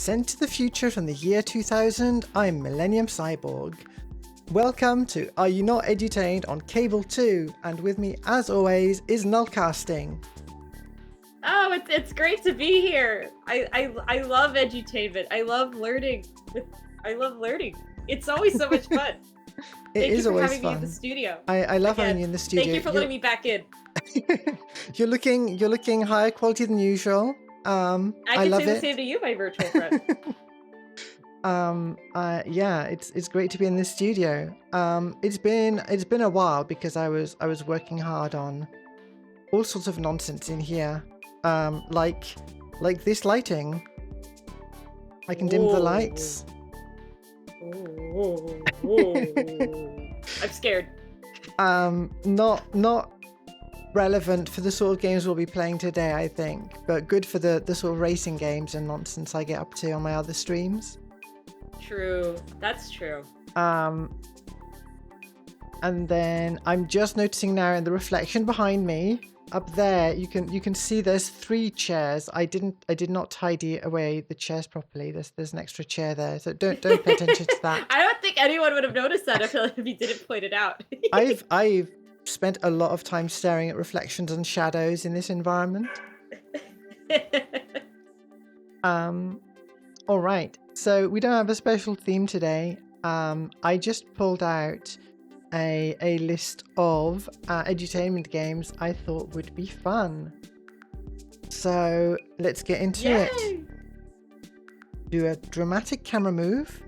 Sent to the future from the year 2000, I'm Millennium Cyborg. Welcome to Are You Not Edutained on Cable 2, and with me, as always, is Nullcasting. Oh, it's great to be here. I love edutainment. I love learning. It's always so much fun. Thank you for having fun. me in the studio. I love having you in the studio. Thank you for letting me back in. You're looking higher quality than usual. I love can say it. the same to you, my virtual friend. Yeah, it's great to be in the studio. It's been a while because I was working hard on all sorts of nonsense in here. Like this lighting. I can dim the lights. I'm scared. Not relevant for the sort of games we'll be playing today, I think, but good for the sort of racing games and nonsense I get up to on my other streams. True, that's true. And then I'm just noticing now in the reflection behind me, up there, you can see there's 3 chairs. I did not tidy away the chairs properly. There's an extra chair there, so don't pay attention to that. I don't think anyone would have noticed that if you didn't point it out. I've spent a lot of time staring at reflections and shadows in this environment. All right, so we don't have a special theme today. I just pulled out a list of edutainment games I thought would be fun. So let's get into it. Do a dramatic camera move.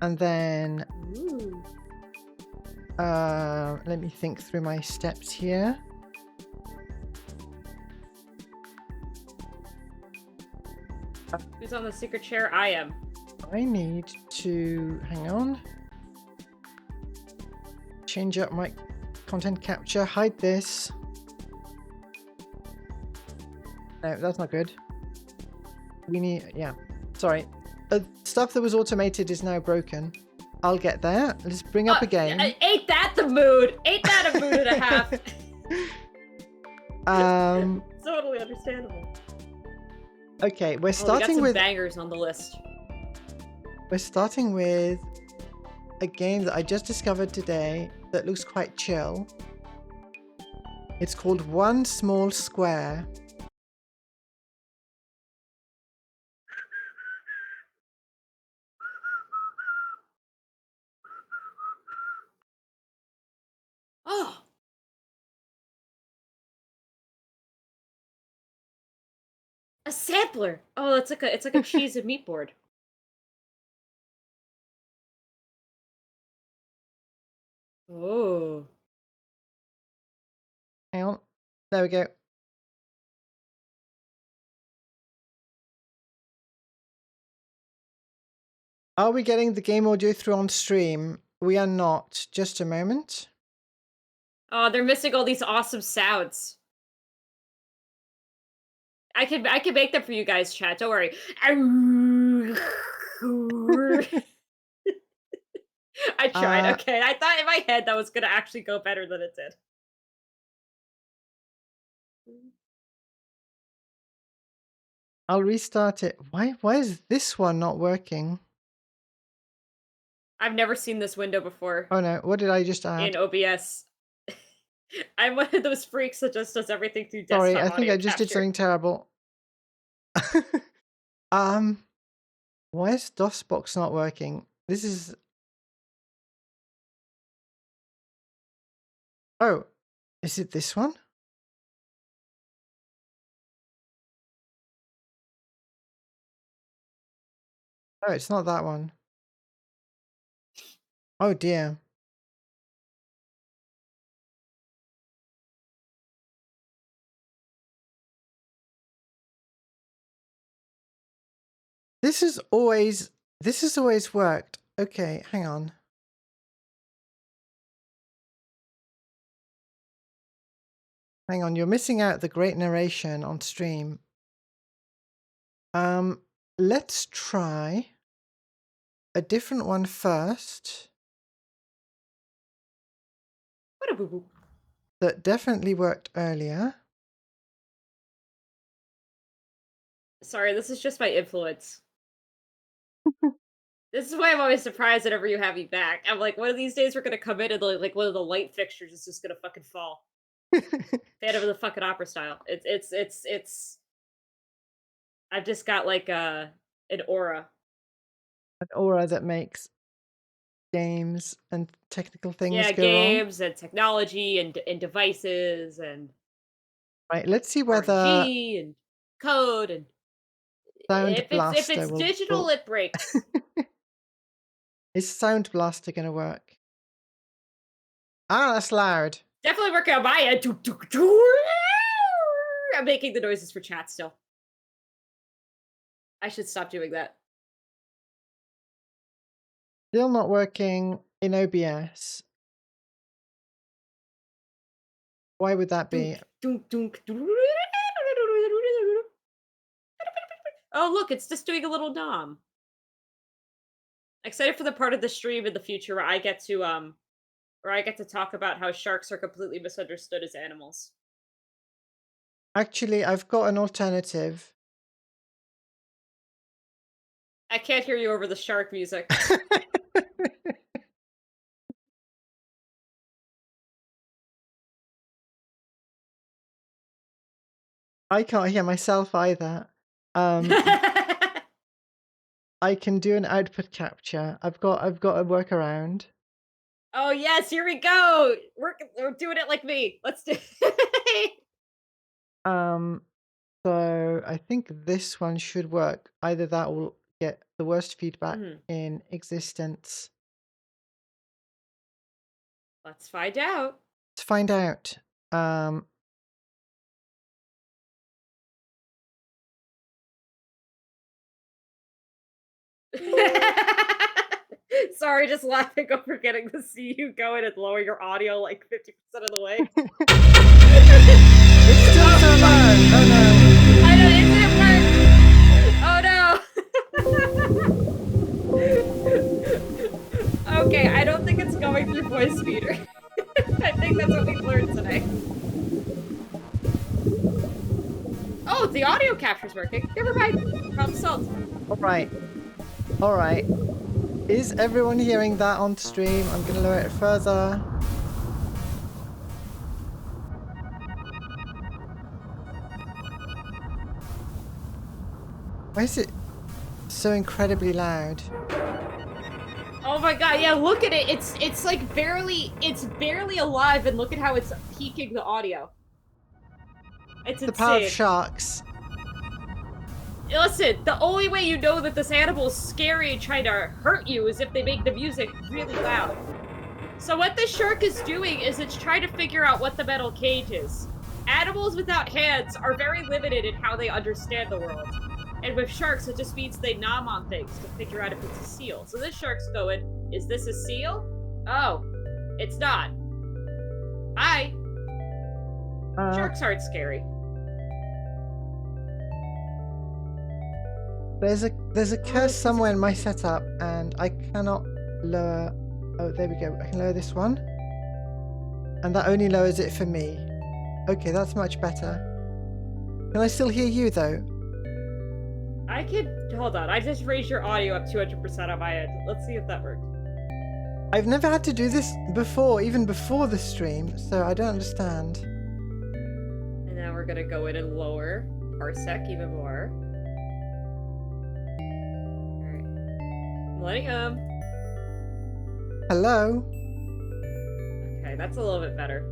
And then let me think through my steps here. Who's on the secret chair? I am. I need to hang on. Change up my content capture. Hide this. No, that's not good. We need, yeah. Sorry. Stuff that was automated is now broken. I'll get there. Let's bring up a game. Ain't that the mood? Ain't that a mood and a half? Totally understandable. Okay, we're we starting got some with bangers on the list. We're starting with a game that I just discovered today that looks quite chill. It's called One Small Square. Oh. A sampler. Oh, it's like a cheese and meat board. Oh. Hang on. There we go. Are we getting the game audio through on stream? We are not. Just a moment. Oh, they're missing all these awesome sounds. I can make them for you guys, chat. Don't worry. I tried. Okay, I thought in my head that was gonna actually go better than it did. I'll restart it. Why is this one not working? I've never seen this window before. Oh no, what did I just add? In OBS. I'm one of those freaks that just does everything through desktop. Sorry, I think I just did something terrible. Why is DOSBox not working? This is... Oh, is it this one? Oh, it's not that one. Oh dear. This has always worked. Okay, hang on. Hang on, you're missing out the great narration on stream. Let's try a different one first. What a boo-boo. That definitely worked earlier. Sorry, this is just my influence. This is why I'm always surprised whenever you have me back. I'm like, one of these days we're gonna come in and like one of the light fixtures is just gonna fucking fall. Phantom of the fucking Opera style. It's. I've just got like an aura. An aura that makes games and technical things Yeah, go wrong. games and technology and devices and Right, let's see whether RNG and code and Sound if Blaster it's will... digital, it breaks. Is Sound Blaster going to work? Ah, that's loud. Definitely working on my end. I'm making the noises for chat still. I should stop doing that. Still not working in OBS. Why would that be? Oh, look, it's just doing a little nom. Excited for the part of the stream in the future where I get to talk about how sharks are completely misunderstood as animals. Actually, I've got an alternative. I can't hear you over the shark music. I can't hear myself either. I can do an output capture. I've got a workaround. Oh yes, here we go. We're doing it like me. Let's do it. So I think this one should work. Either that will get the worst feedback in existence. Let's find out. Let's find out. Sorry, just laughing over getting to see you go in and lower your audio like 50% of the way. It's still so loud. Oh no. I don't. It didn't work. Oh no. Okay, I don't think it's going through voice speeder. I think that's what we've learned today. Oh, the audio capture's working. Never mind. Problem solved. All right. Is everyone hearing that on stream? I'm gonna lower it further. Why is it so incredibly loud? Oh my god, yeah, look at it. It's like barely alive, and look at how it's peaking the audio. It's The power of insane. sharks. Listen, the only way you know that this animal is scary and trying to hurt you is if they make the music really loud. So what this shark is doing is it's trying to figure out what the metal cage is. Animals without hands are very limited in how they understand the world. And with sharks, it just means they nom on things to figure out if it's a seal. So this shark's going, is this a seal? Oh, it's not. Hi. Sharks aren't scary. There's a curse somewhere in my setup, and I cannot lower... Oh, there we go. I can lower this one. And that only lowers it for me. Okay, that's much better. Can I still hear you, though? I could... Hold on. I just raised your audio up 200% on my end. Let's see if that worked. I've never had to do this before, even before the stream, so I don't understand. And now we're gonna go in and lower Parsec even more. Alright. Millennium. Hello? Okay, that's a little bit better.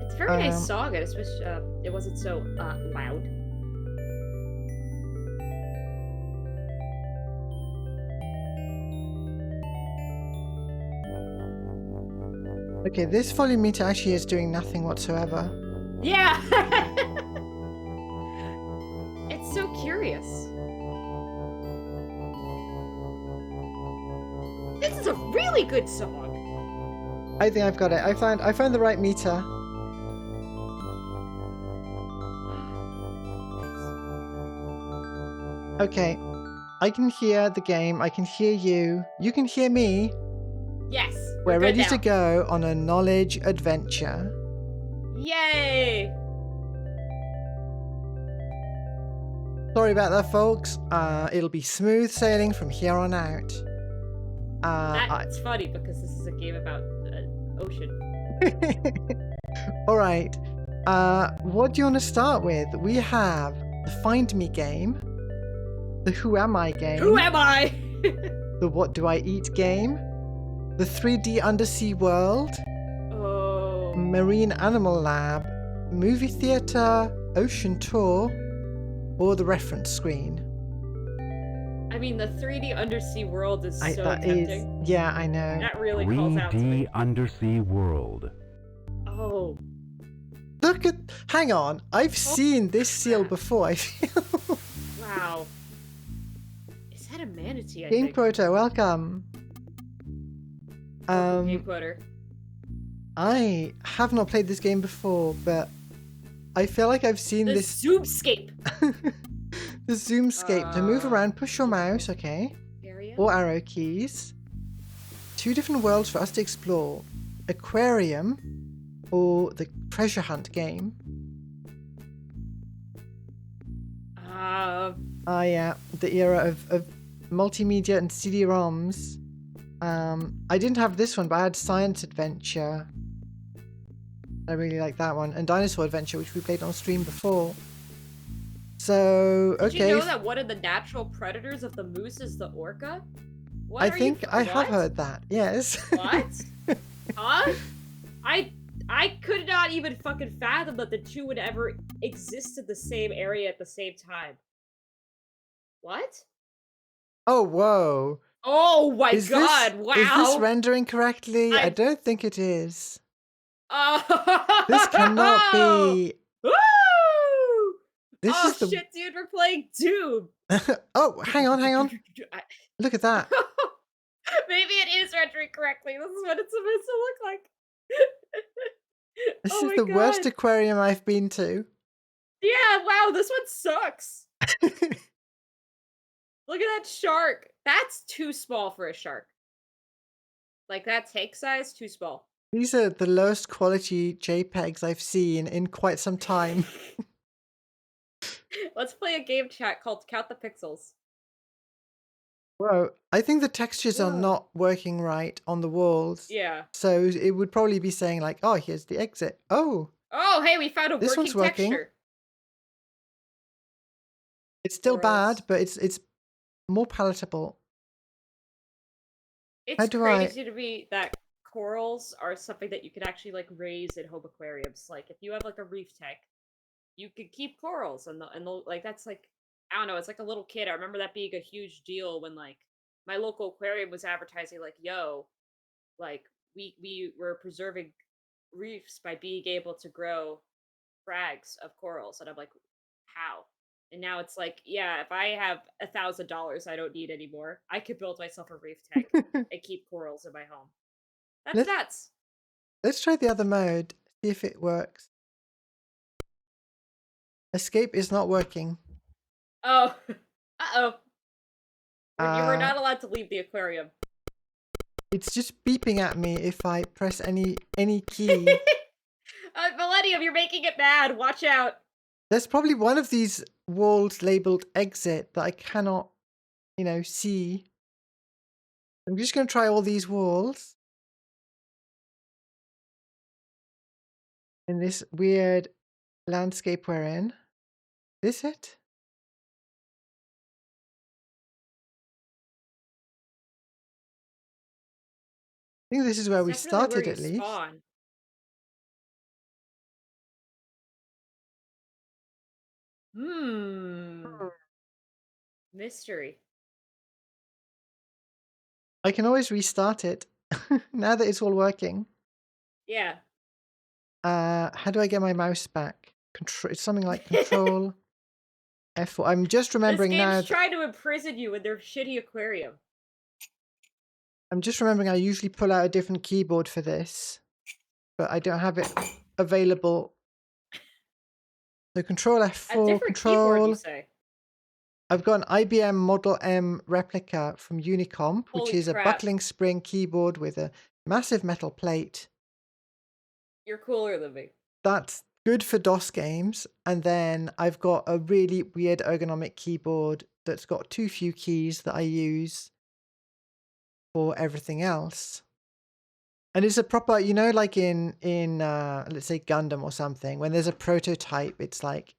It's a very nice song, and I wish it wasn't so loud. Okay, this volume meter actually is doing nothing whatsoever. Yeah! It's so curious. This is a really good song. I think I've got it. I found the right meter. Okay. I can hear the game. I can hear you. You can hear me. Yes. We're good ready now. to go on a knowledge adventure. Yay! Sorry about that, folks. It'll be smooth sailing from here on out. That's funny because this is a game about ocean. All right. What do you want to start with? We have the Find Me game, the Who Am I game, Who am I? the What Do I Eat game, the 3D Undersea World, Oh. Marine Animal Lab, Movie Theatre, Ocean Tour, or the reference screen. I mean, the 3D undersea world is so tempting. Yeah, I know. That really calls out to me. 3D Undersea World. Oh. Look at. Hang on. I've seen this seal crap. before, I feel. Wow. Is that a manatee, I Game think? Quota, welcome. Welcome, Game Quoter. I have not played this game before, but I feel like I've seen The this. Zoomscape The Zoomscape. To move around, push your mouse, okay? area. Or arrow keys. 2 different worlds for us to explore. Aquarium or the treasure hunt game. Yeah, the era of multimedia and CD-ROMs. I didn't have this one, but I had Science Adventure. I really like that one. And Dinosaur Adventure, which we played on stream before. So, okay. Did you know that one of the natural predators of the moose is the orca? What I are think you I have heard that, yes. What? Huh? I could not even fucking fathom that the two would ever exist in the same area at the same time. What? Oh, whoa. Oh my god, wow. Is this rendering correctly? I don't think it is. Oh! This cannot be. Woo! This oh is the... shit, dude, we're playing Doom. Oh, hang on. Look at that. Maybe it is rendering correctly. This is what it's supposed to look like. This oh is the God. worst aquarium I've been to. Yeah, wow, this one sucks. Look at that shark. That's too small for a shark. Like, that tank size, too small. These are the lowest quality JPEGs I've seen in quite some time. Let's play a game chat called Count the Pixels. Whoa, I think the textures are not working right on the walls. Yeah. So it would probably be saying like, oh, here's the exit. Oh. Oh, hey, we found a This working one's working. texture. It's still bad, but it's more palatable. It's crazy to me that corals are something that you could actually like raise in home aquariums. Like if you have like a reef tank, you could keep corals and the like that's like I don't know, it's like a little kid. I remember that being a huge deal when like my local aquarium was advertising like, yo, like we were preserving reefs by being able to grow frags of corals. And I'm like, how? And now it's like, yeah, if I have $1,000, I don't need anymore. I could build myself a reef tank and keep corals in my home. That's nuts. Let's try the other mode, see if it works. Escape is not working. Oh, uh-oh. You were not allowed to leave the aquarium. It's just beeping at me if I press any key. Millennium, you're making it mad. Watch out. There's probably one of these walls labeled exit that I cannot, see. I'm just going to try all these walls. In this weird landscape we're in. Is it? I think this is where we started at least. Spawn. Mystery. I can always restart it now that it's all working. Yeah. How do I get my mouse back? It's something like Control F4. I'm just remembering this now. game's trying to imprison you in their shitty aquarium. I'm just remembering I usually pull out a different keyboard for this, but I don't have it available. So Control F4, a different Control. keyboard, you say? I've got an IBM Model M replica from Unicomp, which Holy is a crap. buckling spring keyboard with a massive metal plate. You're cooler than me. That's good for DOS games. And then I've got a really weird ergonomic keyboard that's got too few keys that I use for everything else. And it's a proper, you know, like in let's say Gundam or something, when there's a prototype, it's like,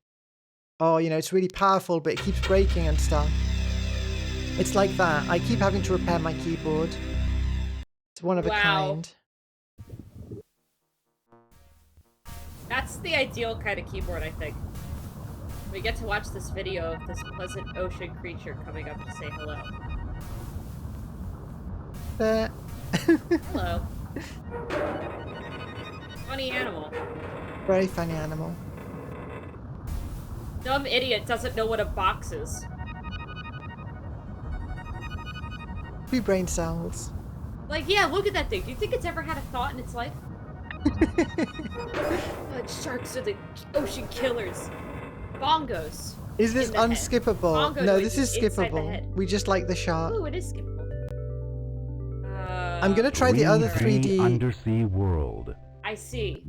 oh, you know, it's really powerful, but it keeps breaking and stuff. It's like that. I keep having to repair my keyboard. It's one of a kind. That's the ideal kind of keyboard, I think. We get to watch this video of this pleasant ocean creature coming up to say hello. Hello. Funny animal. Very funny animal. Dumb idiot doesn't know what a box is. 2 brain cells. Like, yeah, look at that thing. Do you think it's ever had a thought in its life? Sharks are the ocean killers. Bongos. Is this unskippable? Bongo No, this is noises inside the skippable. head. We just like the shark. Ooh, it is skippable. I'm gonna try the other 3D undersea world. I see.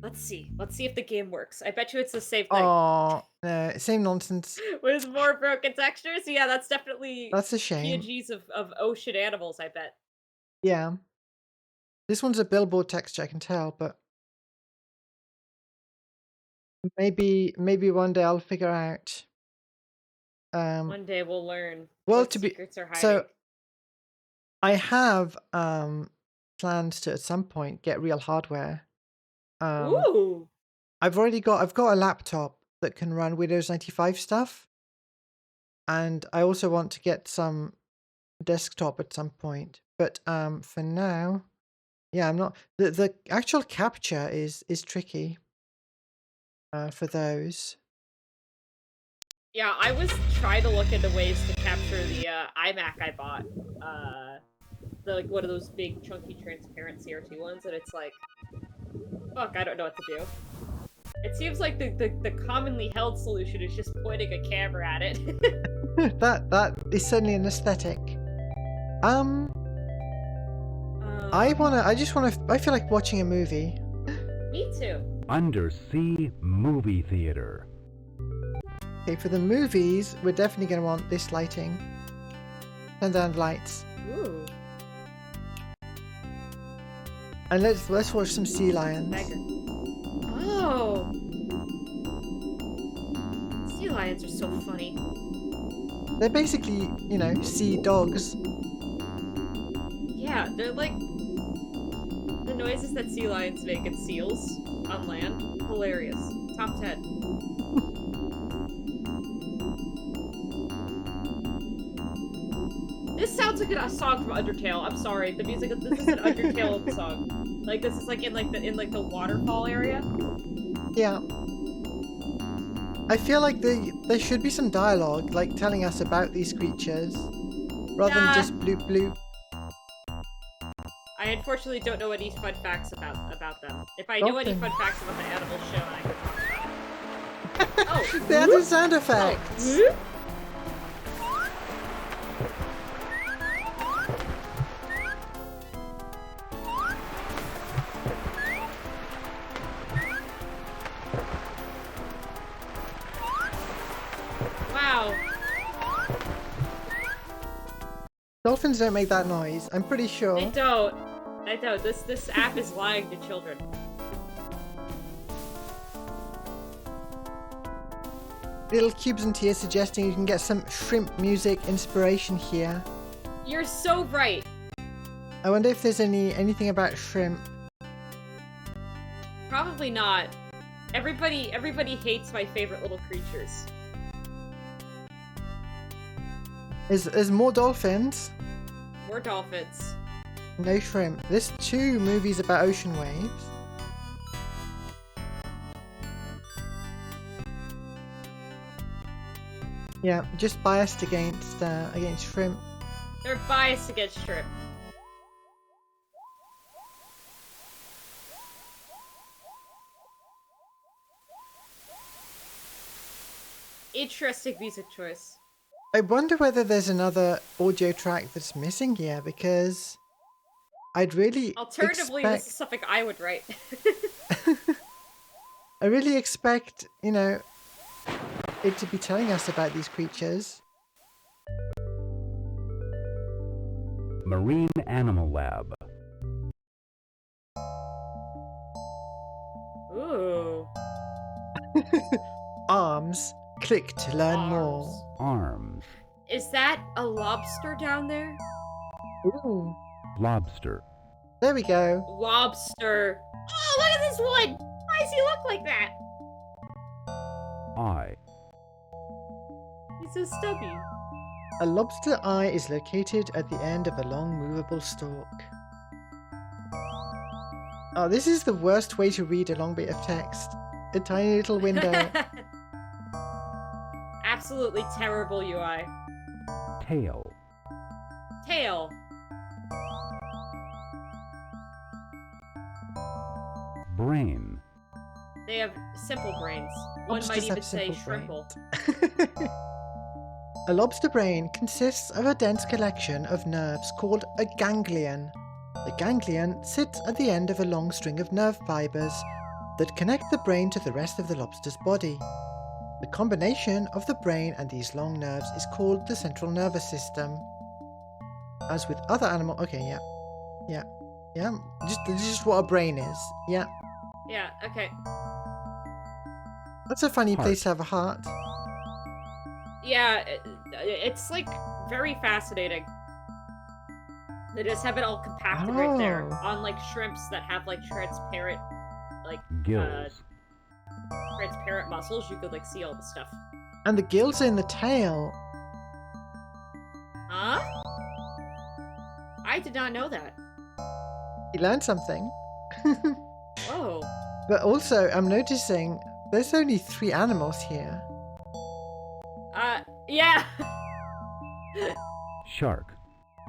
Let's see. Let's see if the game works. I bet you it's the same thing. Oh, no, same nonsense. With more broken textures? Yeah, that's definitely That's a shame. PNGs of ocean animals, I bet. Yeah. This one's a billboard texture, I can tell, but maybe one day I'll figure out. One day we'll learn Well, what secrets are hiding. so I have plans to at some point get real hardware. Ooh! I've got a laptop that can run Windows 95 stuff, and I also want to get some desktop at some point. But for now, yeah, I'm not. The actual capture is tricky. For those. Yeah, I was trying to look into ways to capture the iMac I bought. The like one of those big chunky transparent CRT ones, and it's like, fuck, I don't know what to do. It seems like the commonly held solution is just pointing a camera at it. that is certainly an aesthetic. I feel like watching a movie. Me too. Undersea movie theater. Okay, for the movies, we're definitely going to want this lighting. Turn down the lights. Ooh. And let's watch some sea lions. Beggar. Oh. Sea lions are so funny. They're basically, you know, sea dogs. Yeah, they're like the noises that sea lions make at seals on land. Hilarious. Top 10. This sounds like a song from Undertale. I'm sorry. The music of this is an Undertale song. Like this is like in the waterfall area. Yeah. I feel like there should be some dialogue, like telling us about these creatures, rather than just bloop bloop. I unfortunately don't know any fun facts about them. If I knew any fun facts about the animals shown, I could talk about it. Oh, They added sound effects. Oh. Wow. Dolphins don't make that noise. I'm pretty sure. They don't. I don't. This app is lying to children. Little cubes and tears suggesting you can get some shrimp music inspiration here. You're so right. I wonder if there's anything about shrimp. Probably not. Everybody hates my favorite little creatures. There's more dolphins. More dolphins. No shrimp. There's 2 movies about ocean waves. Yeah, just biased against shrimp. They're biased against shrimp. Interesting music choice. I wonder whether there's another audio track that's missing here, because I'd really Alternatively, this is something I would write. I really expect, you know, it to be telling us about these creatures. Marine Animal Lab. Ooh. Arms. Click to learn more. Arms. Is that a lobster down there? Ooh. Lobster. There we go. Lobster. Oh, look at this one! Why does he look like that? Eye. He's so stubby. A lobster eye is located at the end of a long movable stalk. Oh, this is the worst way to read a long bit of text. A tiny little window. Absolutely terrible UI. Tail. Tail. Brain. They have simple brains. One Lobsters might even have say simple shrimple. A lobster brain consists of a dense collection of nerves called a ganglion. The ganglion sits at the end of a long string of nerve fibers that connect the brain to the rest of the lobster's body. The combination of the brain and these long nerves is called the central nervous system. As with other animals, okay, yeah. Just what a brain is, yeah. Yeah, okay. That's a funny Heart. place to have a heart. Yeah, it's like very fascinating. They just have it all compacted right there. Oh. On shrimps that have transparent, Gills. transparent muscles, you could see all the stuff. And the gills in the tail. Huh? I did not know that. You learned something. Whoa. But also, I'm noticing there's only 3 animals here. Yeah. Shark.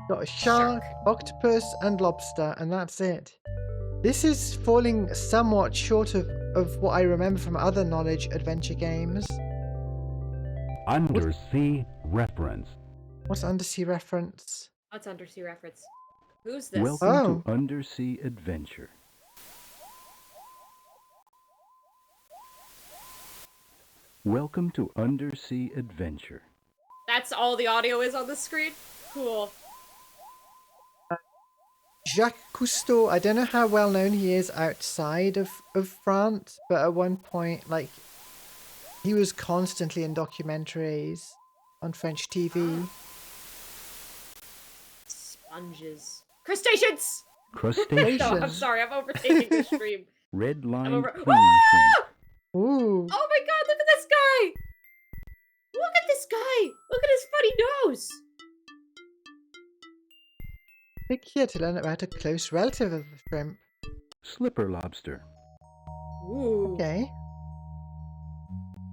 Got a shark, octopus, and lobster, and that's it. This is falling somewhat short of what I remember from other knowledge adventure games. Undersea reference. What's undersea reference? What's undersea reference? Who's this? Welcome to Undersea Adventure. Welcome to Undersea Adventure. That's all the audio is on the screen? Cool. Jacques Cousteau, I don't know how well known he is outside of France, but at one point, he was constantly in documentaries on French TV. Sponges. Crustaceans! Crustaceans. No, I'm sorry, I'm overtaking the stream. Red line over- queen shrimp. Ooh. Oh my god, look at this guy! Look at this guy! Look at his funny nose! Click here to learn about a close relative of the shrimp. Slipper lobster. Ooh. Okay.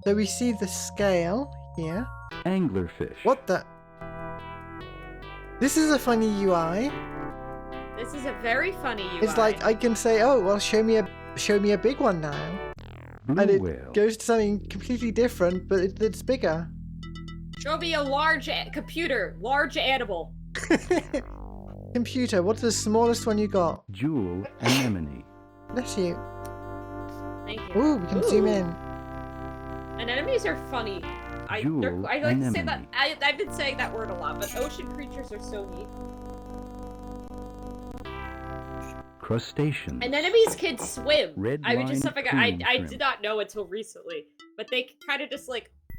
So we see the scale here. Anglerfish. What the? This is a funny UI. This is a very funny UI. It's like I can say, "Oh, well, show me a big one now," Blue and it whale. goes to something completely different, but it's bigger. Show me a large computer, large animal. Computer, what's the smallest one you got? Jewel anemone. Bless you. Thank you. Ooh, we can zoom in. Anemones are funny. I Jewel like to say that. anemone. I've been saying that word a lot, but ocean creatures are so neat. Crustaceans. Anemones can swim. Red I was just line something queen I shrimp. did not know until recently. But they kind of just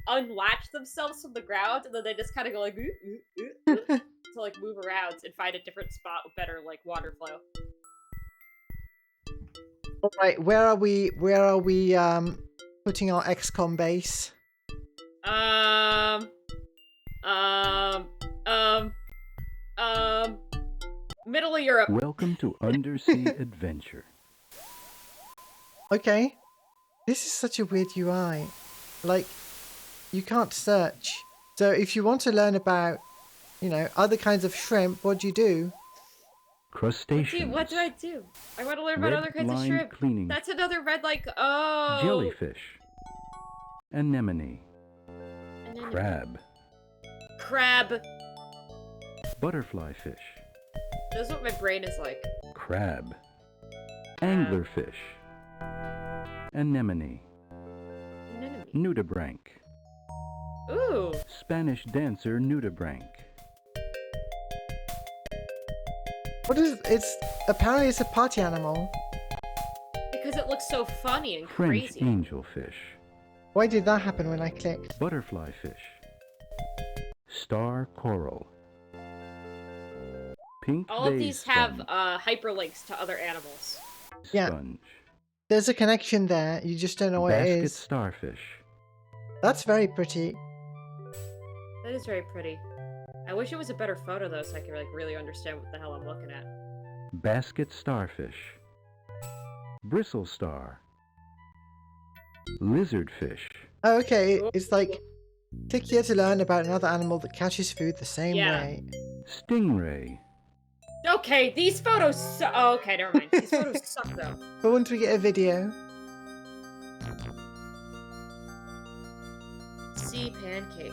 unlatch themselves from the ground, and then they just kind of go to move around and find a different spot with better water flow. All right, where are we putting our XCOM base? Middle of Europe. Welcome to Undersea Adventure. Okay. This is such a weird UI. You can't search. So if you want to learn about, other kinds of shrimp, what do you do? Crustaceans. What do I do? I want to learn about other kinds of Red-lined shrimp. cleaning. That's another red oh. Jellyfish. Anemone. And then Crab. crab. Butterfly fish. That's what my brain is like. Crab. Anglerfish. Anemone. Anemone. Nudibranch. Ooh. Spanish dancer nudibranch. What is it's apparently it's a party animal. Because it looks so funny and French crazy. angelfish. Why did that happen when I clicked? Butterfly fish. Star coral. Pink All of vase these have sponge. hyperlinks to other animals. Yeah. Sponge. There's a connection there. You just don't know what it Basket is. starfish. That's very pretty. That is very pretty. I wish it was a better photo though, so I could like really understand what the hell I'm looking at. Basket starfish. Bristle star. Lizardfish. Oh, okay. It's like click here to learn about another animal that catches food the same Yeah. way. Stingray. Okay, these photos oh, okay, never mind. These photos suck though. But once we get a video, Sea pancake.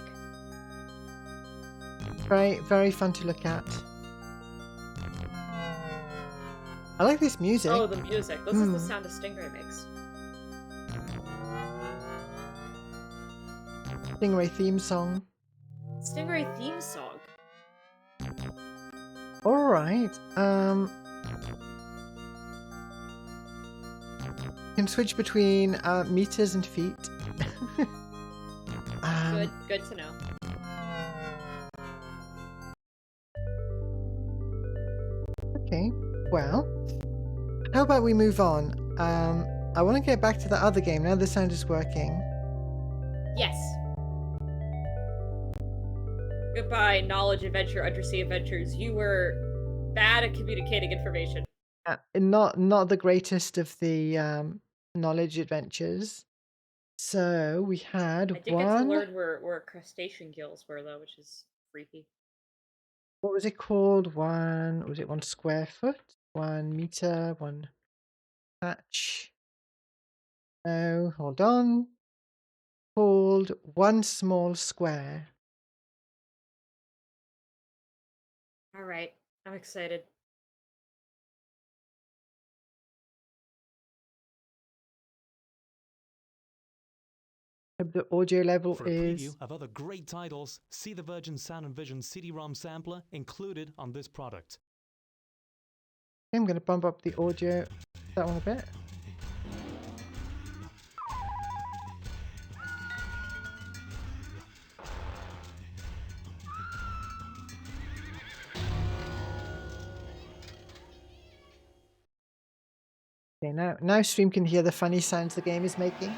very fun to look at. I like this music. Oh, the music. This is the sound a stingray makes. Stingray theme song. Stingray theme song. Alright, can switch between meters and feet. Good to know. Okay, well, how about we move on? I want to get back to the other game now the sound is working. Yes. Goodbye, knowledge adventure, undersea adventures. You were bad at communicating information. Not the greatest of the knowledge adventures. So we had I did get to learn where crustacean gills were though, which is freaky. What was it called? Was it 1 square foot? 1 meter? 1 patch? No, hold on. Called 1 small square. Alright, I'm excited. The audio level For a is... preview of other great titles, see the Virgin Sound and Vision CD-ROM sampler included on this product. I'm going to bump up the audio, that one a bit. Okay, now stream can hear the funny sounds the game is making.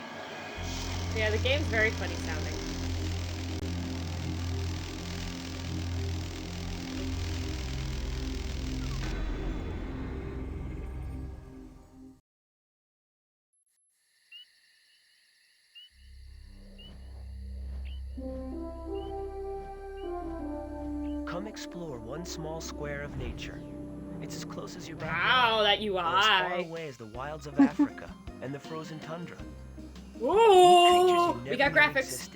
Yeah, the game's very funny sounding. Come explore 1 small square of nature. It's as close as your backyard. Wow, that UI. Or as far away as the wilds of Africa and the frozen tundra. Ooh, we got graphics.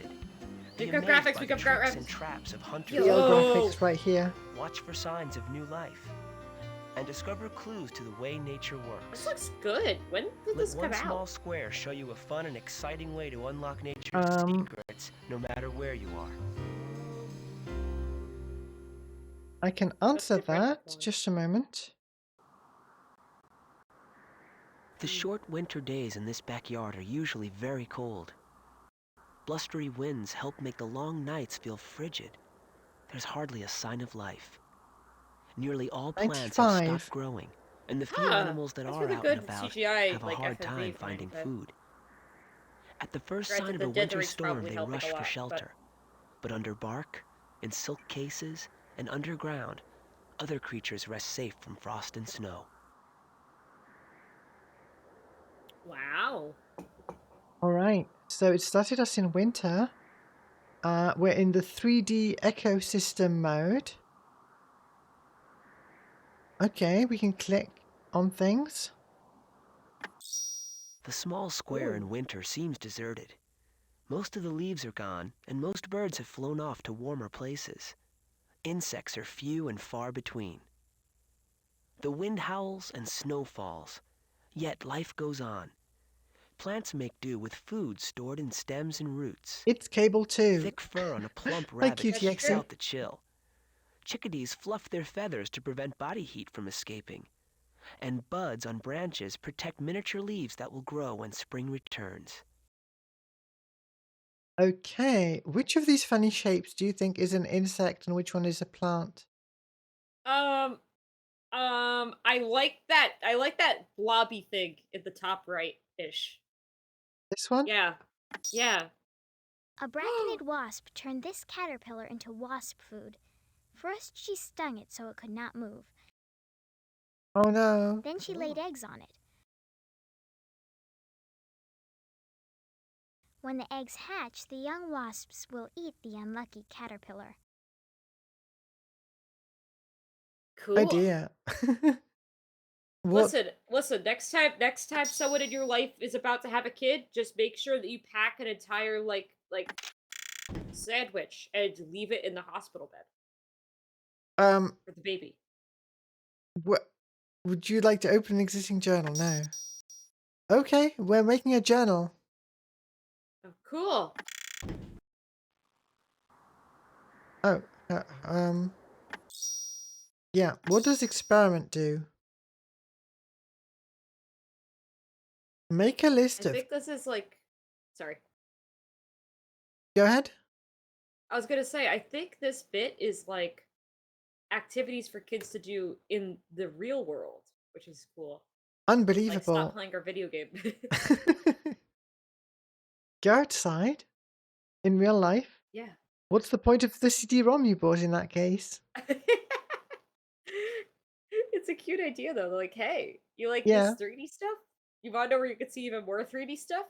We got graphics, we got graphics. And traps of hunters. The graphics right here. Watch for signs of new life. And discover clues to the way nature works. This looks good. When did this Let come 1 small out? square show you a fun and exciting way to unlock nature's secrets, no matter where you are. I can answer the breaking that. point? Just a moment. The short winter days in this backyard are usually very cold. Blustery winds help make the long nights feel frigid. There's hardly a sign of life. Nearly all plants have 95. stopped growing, and the few Huh, animals that that's are really out good and about CGI, have a like, hard FFV time for finding 95. food. At the first Granted, sign of the a winter ditherings storm, probably they help, like, rush a for lot, shelter. But under bark, in silk cases, and underground, other creatures rest safe from frost and snow. Wow. Alright, so it started us in winter. We're in the 3D ecosystem mode. Okay, we can click on things. The small square in winter seems deserted. Most of the leaves are gone, and most birds have flown off to warmer places. Insects are few and far between. The wind howls and snow falls, yet life goes on. Plants make do with food stored in stems and roots. It's Cable too. Thick fur on a plump Hi, rabbit Cutie That's keeps true. out the chill. Chickadees fluff their feathers to prevent body heat from escaping. And buds on branches protect miniature leaves that will grow when spring returns. Okay, which of these funny shapes do you think is an insect and which one is a plant? I like that blobby thing at the top right-ish. This one? Yeah. Yeah. A braconid wasp turned this caterpillar into wasp food. First, she stung it so it could not move. Oh no. Then she laid eggs on it. When the eggs hatch, the young wasps will eat the unlucky caterpillar. Cool. Oh dear. What? Listen, next time someone in your life is about to have a kid, just make sure that you pack an entire like sandwich and leave it in the hospital bed for the baby. What? Would you like to open an existing journal? No. Okay, we're making a journal. Oh, cool. Oh, yeah. What does experiment do? Make a I list of. think this is like sorry. Go ahead. I was gonna say, I think this bit is like activities for kids to do in the real world, which is cool. Like, stop Unbelievable. playing our video game. Go outside. In real life. Yeah. What's the point of the CD-ROM you bought in that case? It's a cute idea though. Like, hey, you like Yeah. this 3D stuff? You wanna know where you could see even more 3D stuff?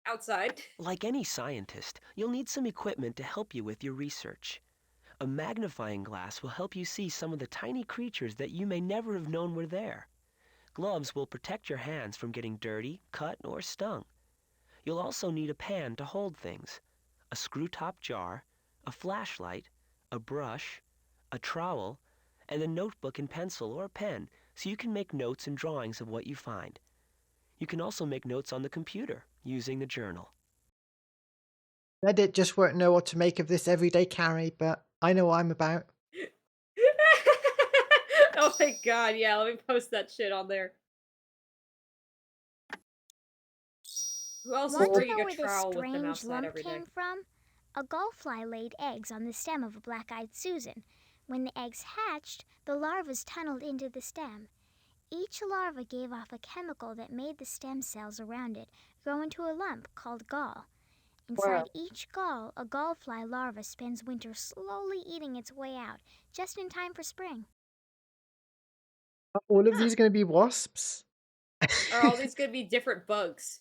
Outside. Like any scientist, you'll need some equipment to help you with your research. A magnifying glass will help you see some of the tiny creatures that you may never have known were there. Gloves will protect your hands from getting dirty, cut, or stung. You'll also need a pan to hold things, a screw-top jar, a flashlight, a brush, a trowel, and a notebook and pencil or a pen so you can make notes and drawings of what you find. You can also make notes on the computer using the journal. Reddit just won't know what to make of this everyday carry, but I know what I'm about. Oh my god, yeah, let me post that shit on there. Who else is Want to bringing know a where this trowel with them strange outside lump every day? came from? A gullfly laid eggs on the stem of a black-eyed Susan. When the eggs hatched, the larvas tunneled into the stem. Each larva gave off a chemical that made the stem cells around it grow into a lump called gall. Inside each gall, a gullfly larva spends winter slowly eating its way out, just in time for spring. Are all of Huh. these going to be wasps? Are all these gonna be different bugs?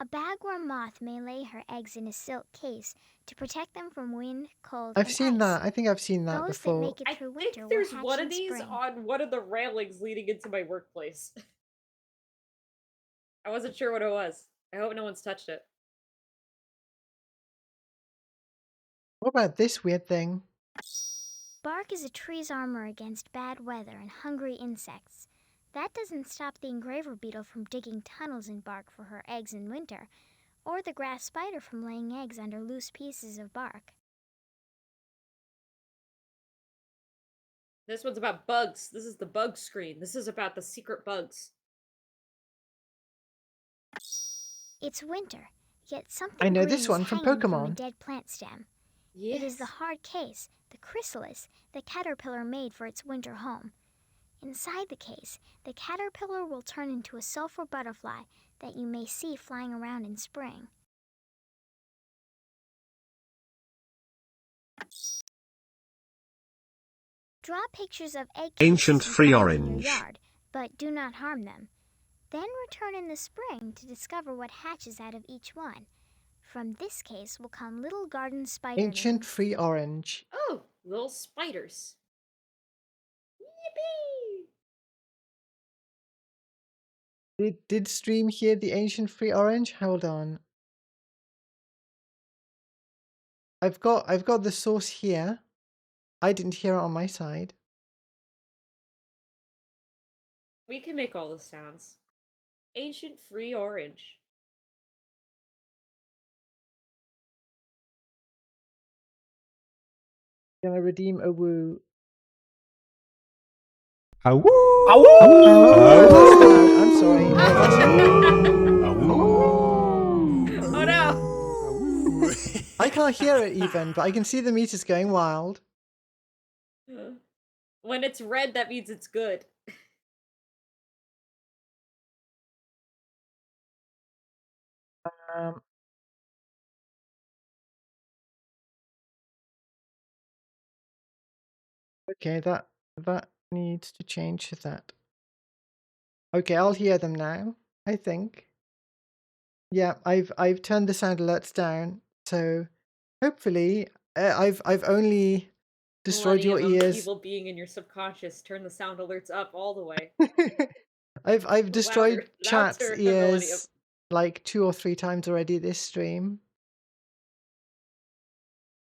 A bagworm moth may lay her eggs in a silk case to protect them from wind, cold, I've and seen ice. that. I think I've seen that Those that before. make it I through think winter will there's hatch one in of these spring. on one of the railings leading into my workplace. I wasn't sure what it was. I hope no one's touched it. What about this weird thing? Bark is a tree's armor against bad weather and hungry insects. That doesn't stop the engraver beetle from digging tunnels in bark for her eggs in winter, or the grass spider from laying eggs under loose pieces of bark. This one's about bugs. This is the bug screen. This is about the secret bugs. It's winter, yet I something know green this is one from hanging from a Pokemon. dead plant stem. Yes. It is the hard case, the chrysalis, the caterpillar made for its winter home. Inside the case, the caterpillar will turn into a sulfur butterfly that you may see flying around in spring. Draw pictures of egg Ancient cases you free find in orange. your yard, but do not harm them. Then return in the spring to discover what hatches out of each one. From this case will come little garden spider Ancient names. free orange. Oh, little spiders. Yippee! Did stream hear the ancient free orange? Hold on. I've got the source here. I didn't hear it on my side. We can make all the sounds. Ancient free orange. Gonna redeem a woo. Awoo! Oh, that's loud. I'm sorry. Oh, that's loud. Oh no! I can't hear it even, but I can see the meters going wild. When it's red, that means it's good. Um, okay, that needs to change to that. Okay, I'll hear them now, I think. Yeah, I've turned the sound alerts down, so hopefully I've only destroyed your Millennium, ears. evil being in your subconscious, turn the sound alerts up all the way. I've destroyed chat's louder, Millennium. ears like 2 or 3 times already this stream.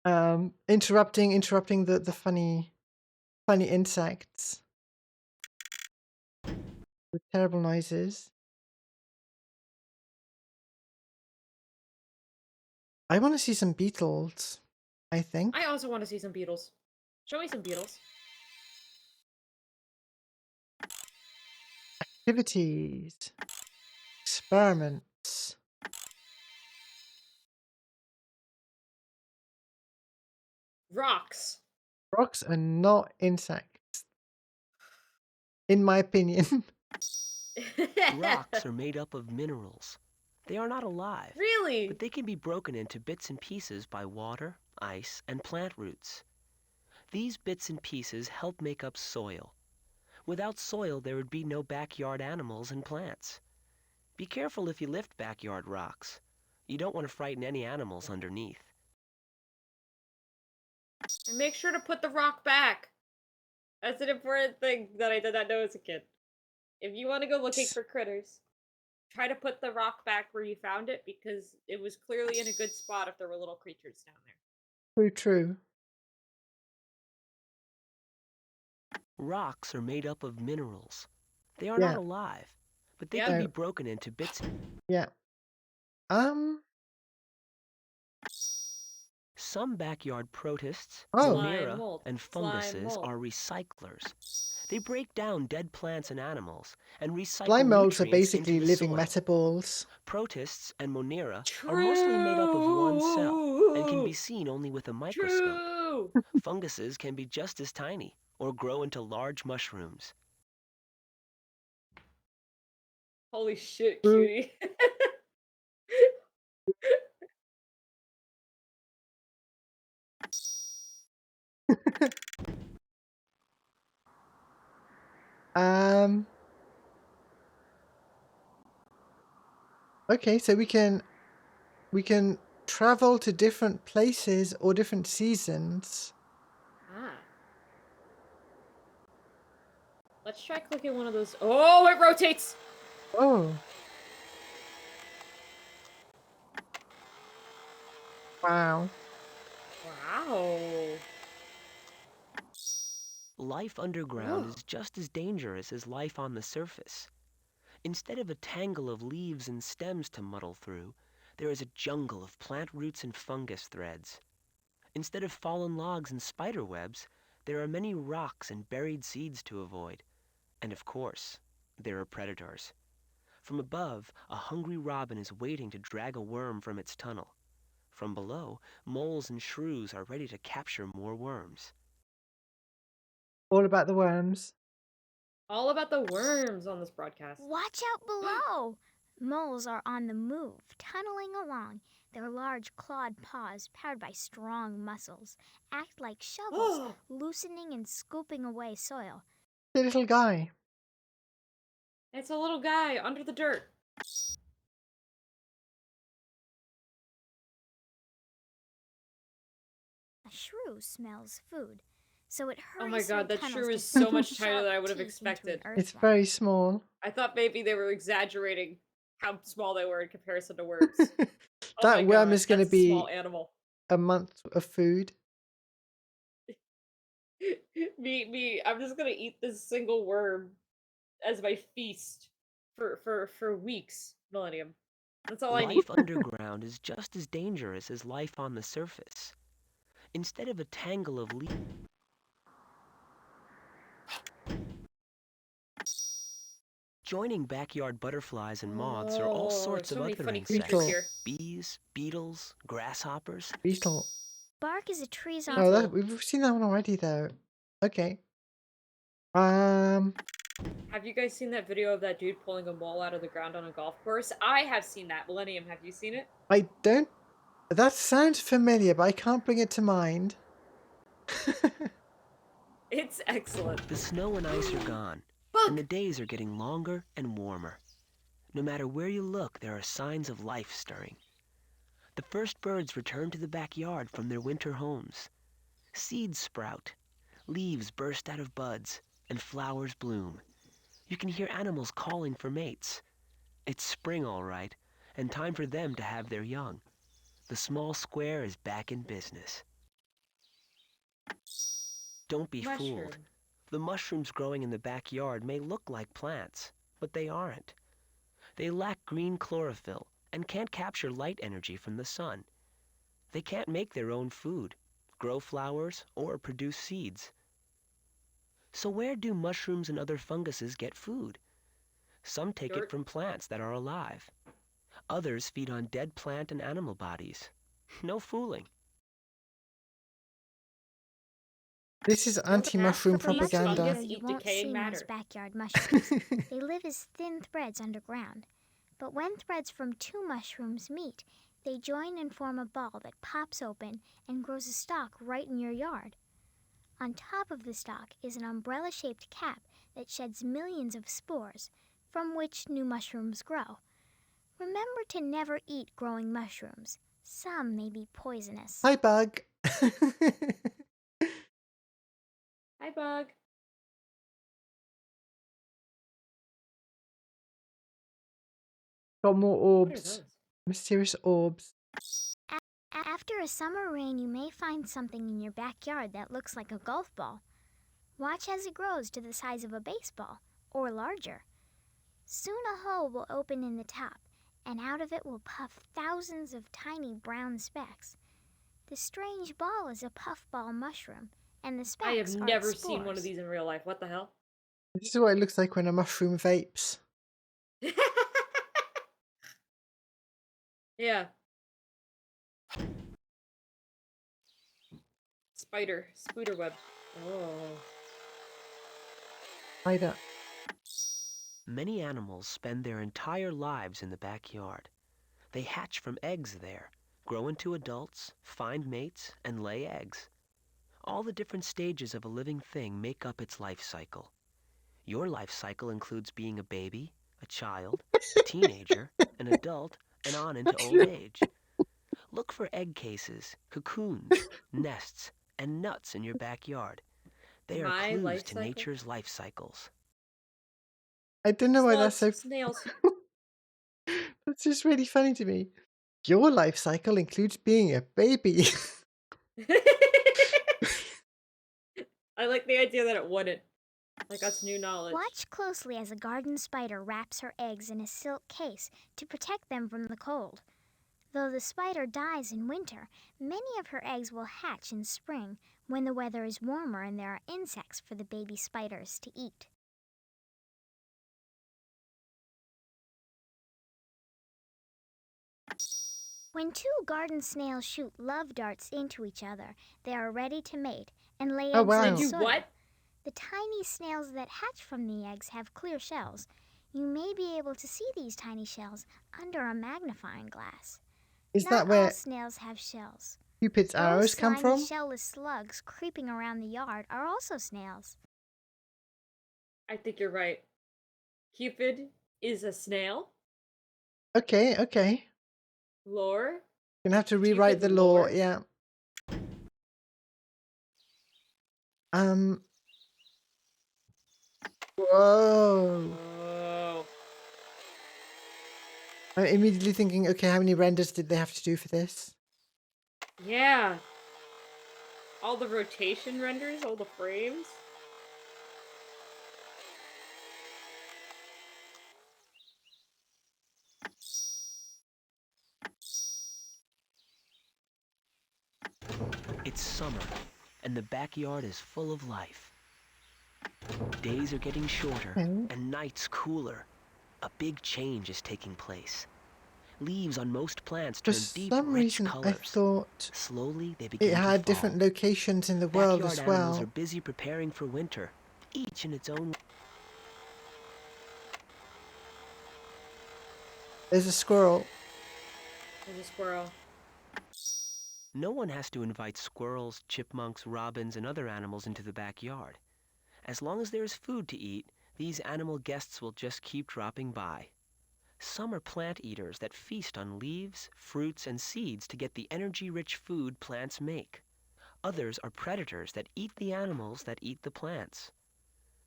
Interrupting the funny insects with terrible noises. I want to see some beetles, I think. I also want to see some beetles. Show me some beetles. Activities. Experiments. Rocks. Rocks are not insects, in my opinion. Rocks are made up of minerals. They are not alive. Really? But they can be broken into bits and pieces by water, ice, and plant roots. These bits and pieces help make up soil. Without soil, there would be no backyard animals and plants. Be careful if you lift backyard rocks. You don't want to frighten any animals underneath. And make sure to put the rock back. That's an important thing that I did not know as a kid. If you want to go looking for critters, try to put the rock back where you found it, because it was clearly in a good spot if there were little creatures down there. True. Rocks are made up of minerals. They are not alive, but they can be broken into bits. Yeah. Some backyard protists, Oh. monera, and funguses are recyclers. They break down dead plants and animals and recycle Slime molds are nutrients basically into the living soil. metaballs. Protists and monera are mostly made up of one cell and can be seen only with a microscope. Funguses can be just as tiny or grow into large mushrooms. Holy shit, cutie. Okay, so we can travel to different places or different seasons. Let's try clicking one of those. Oh, it rotates! Oh. Wow. Wow. Life underground is just as dangerous as life on the surface. Instead of a tangle of leaves and stems to muddle through, there is a jungle of plant roots and fungus threads. Instead of fallen logs and spider webs, there are many rocks and buried seeds to avoid. And of course, there are predators. From above, a hungry robin is waiting to drag a worm from its tunnel. From below, moles and shrews are ready to capture more worms. All about the worms. All about the worms on this broadcast. Watch out below! Moles are on the move, tunneling along. Their large clawed paws, powered by strong muscles, act like shovels, loosening and scooping away soil. The little guy. It's a little guy under the dirt. A shrew smells food. so it Oh my hurries through god, that tunnels sure to is so sink much its tinier than I sharp would have teeth into an expected. It's earthworm. very small. I thought maybe they were exaggerating how small they were in comparison to worms. Oh my That worm god, is going to that's a small be animal. a month of food. I'm just gonna eat this single worm as my feast for weeks, Millennium. That's all I need. Life underground is just as dangerous as life on the surface. Instead of a tangle of leaves, joining backyard butterflies and moths are all Oh, sorts so of many other funny insects. creatures Beetle. here. Bees, beetles, grasshoppers. Beetle. Bark is a tree's Me Oh, too. that, we've seen that one already, though. Okay. Um, Have you guys seen that video of that dude pulling a mole out of the ground on a golf course? I have seen that. Millennium, have you seen it? I don't. That sounds familiar, but I can't bring it to mind. It's excellent. The snow and ice are gone, and Bug! the days are getting longer and warmer. No matter where you look, there are signs of life stirring. The first birds return to the backyard from their winter homes. Seeds sprout, leaves burst out of buds, and flowers bloom. You can hear animals calling for mates. It's spring, all right, and time for them to have their young. The small square is back in business. Don't be fooled. Mushroom. The mushrooms growing in the backyard may look like plants, but they aren't. They lack green chlorophyll and can't capture light energy from the sun. They can't make their own food, grow flowers, or produce seeds. So where do mushrooms and other funguses get food? Some take it Dirt. from plants that are alive. Others feed on dead plant and animal bodies. No fooling. This is anti-mushroom For much propaganda. fungus, You eat won't decaying see matter. most backyard mushrooms. They live as thin threads underground. But when threads from two mushrooms meet, they join and form a ball that pops open and grows a stalk right in your yard. On top of the stalk is an umbrella-shaped cap that sheds millions of spores, from which new mushrooms grow. Remember to never eat growing mushrooms. Some may be poisonous. Hi, Bug. Hi, Bug. Got more What are orbs. those? Mysterious orbs. After a summer rain, you may find something in your backyard that looks like a golf ball. Watch as it grows to the size of a baseball, or larger. Soon a hole will open in the top, and out of it will puff thousands of tiny brown specks. The strange ball is a puffball mushroom, and the specks I have are never its seen one of spores. these in real life. What the hell? This is what it looks like when a mushroom vapes. Yeah. Spooder web. Oh. Spider. Many animals spend their entire lives in the backyard. They hatch from eggs there, grow into adults, find mates, and lay eggs. All the different stages of a living thing make up its life cycle. Your life cycle includes being a baby, a child, a teenager, an adult, and on into old age. Look for egg cases, cocoons, nests, and nuts in your backyard. They are My clues life to cycle? nature's life cycles. I don't know why that's Slugs, so. snails. That's just really funny to me. Your life cycle includes being a baby. I like the idea that it wouldn't. Like, that's new knowledge. Watch closely as a garden spider wraps her eggs in a silk case to protect them from the cold. Though the spider dies in winter, many of her eggs will hatch in spring when the weather is warmer and there are insects for the baby spiders to eat. When two garden snails shoot love darts into each other, they are ready to mate and lay Oh, eggs wow. in They the do soil. what? The tiny snails that hatch from the eggs have clear shells. You may be able to see these tiny shells under a magnifying glass. Is Not that all where snails have shells. Cupid's arrows Those come slimy, from? shellless slugs creeping around the yard are also snails. I think you're right. Cupid is a snail. Okay, okay. Lore. Gonna have to rewrite Cupid's the law, lore? yeah. Whoa. Oh. I'm immediately thinking, okay, how many renders did they have to do for this? Yeah. All the rotation renders, all the frames. It's summer, and the backyard is full of life. Days are getting shorter, Okay. and nights cooler. A big change is taking place. Leaves on most plants For turn deep, some rich reason, I colors. thought Slowly, they it begin to had fall. different locations in the world Backyard as animals are well. busy preparing for winter, each in its own. There's a squirrel. There's a squirrel. No one has to invite squirrels, chipmunks, robins, and other animals into the backyard. As long as there is food to eat, these animal guests will just keep dropping by. Some are plant eaters that feast on leaves, fruits, and seeds to get the energy-rich food plants make. Others are predators that eat the animals that eat the plants.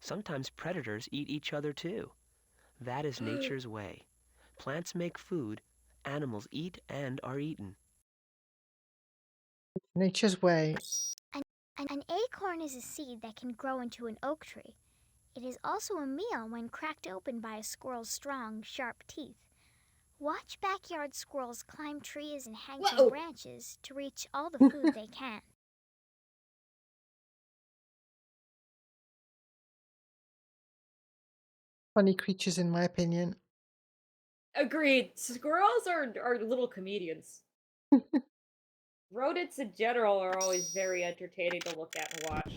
Sometimes predators eat each other too. That is nature's way. Plants make food, animals eat and are eaten. Nature's way. An acorn is a seed that can grow into an oak tree. It is also a meal when cracked open by a squirrel's strong, sharp teeth. Watch backyard squirrels climb trees and hang from Whoa! branches to reach all the food they can. Funny creatures, in my opinion. Agreed. Squirrels are little comedians. Rodents in general are always very entertaining to look at and watch.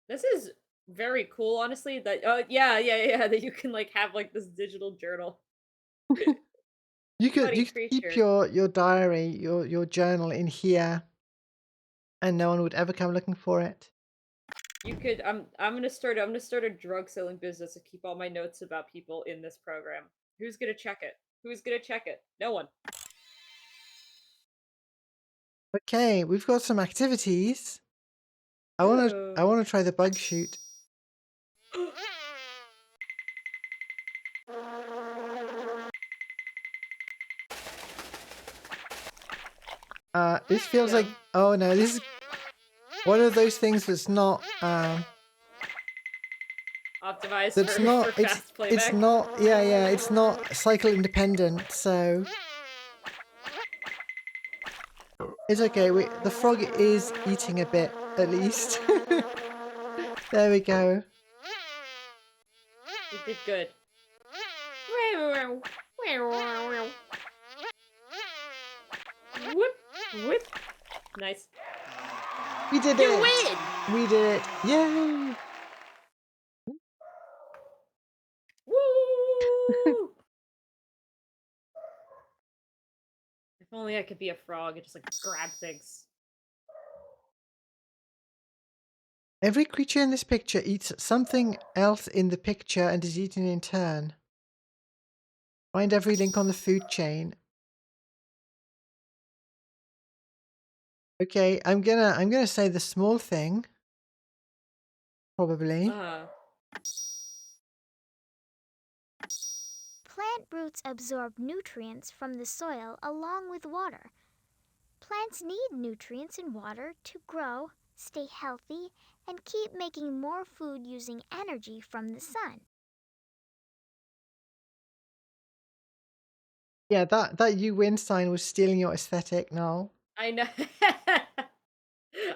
This is very cool, honestly. That yeah, that you can like have like this digital journal. You could Funny keep creature. your diary, your journal in here, and no one would ever come looking for it. You could I'm gonna start a drug selling business and keep all my notes about people in this program. Who's gonna check it? Who's gonna check it? No one. Okay, we've got some activities. I Oh. wanna try the bug shoot. This feels Yeah. like, oh no, this is one of those things that's not Optimized for fast it's playback. not, yeah, it's not cycle independent, so it's okay. The frog is eating a bit, at least. There we go. You did good. Whoop, whoop. Nice. We did You it! win! We did it! Yay! Woo! If only I could be a frog and just like grab things. Every creature in this picture eats something else in the picture and is eaten in turn. Find every link on the food chain. Okay, I'm gonna say the small thing. Probably. Plant roots absorb nutrients from the soil along with water. Plants need nutrients and water to grow, stay healthy, and keep making more food using energy from the sun. Yeah, that you win sign was stealing your aesthetic, Noel. I know.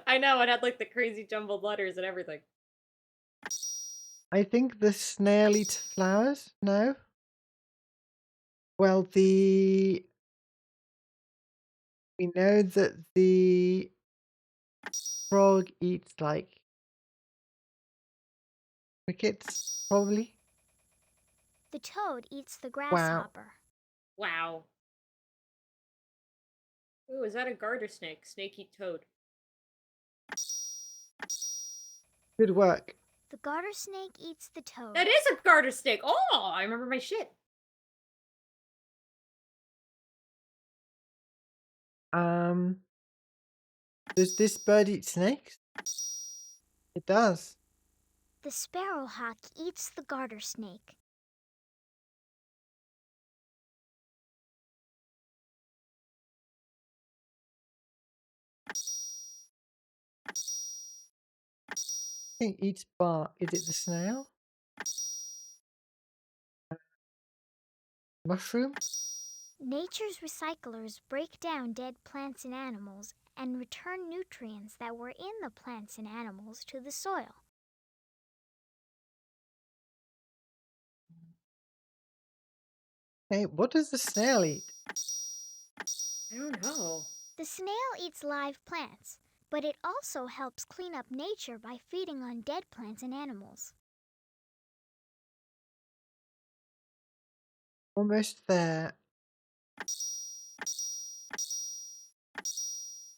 I know, it had like the crazy jumbled letters and everything. I think the snail eats flowers? No? Well, we know that the frog eats like crickets, probably. The toad eats the Wow. grasshopper. Wow. Ooh, is that a garter snake? Snake eat toad. Good work. The garter snake eats the toad. That is a garter snake! Oh, I remember my shit. Does this bird eat snakes? It does. The sparrowhawk eats the garter snake. It eats bark. Is it the snail? Mushroom? Nature's recyclers break down dead plants and animals and return nutrients that were in the plants and animals to the soil. Hey, what does the snail eat? I don't know. The snail eats live plants, but it also helps clean up nature by feeding on dead plants and animals. Almost there.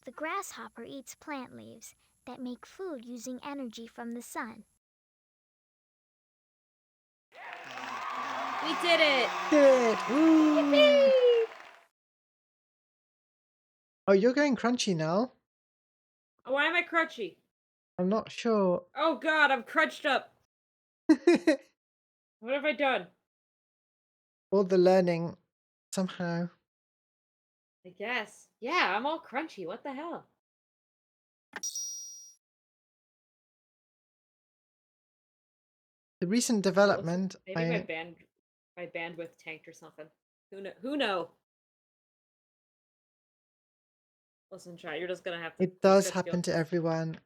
The grasshopper eats plant leaves that make food using energy from the sun. We did it! Did it! Woo! Yippee! Oh, you're going crunchy now. Why am I crunchy? I'm not sure. Oh god, I'm crunched up. What have I done? All the learning, somehow. I guess. Yeah, I'm all crunchy. What the hell? The recent It looks like development, maybe my bandwidth tanked or something. Who know? Listen, chat, you're just gonna have to. it Just does have to go. happen to everyone.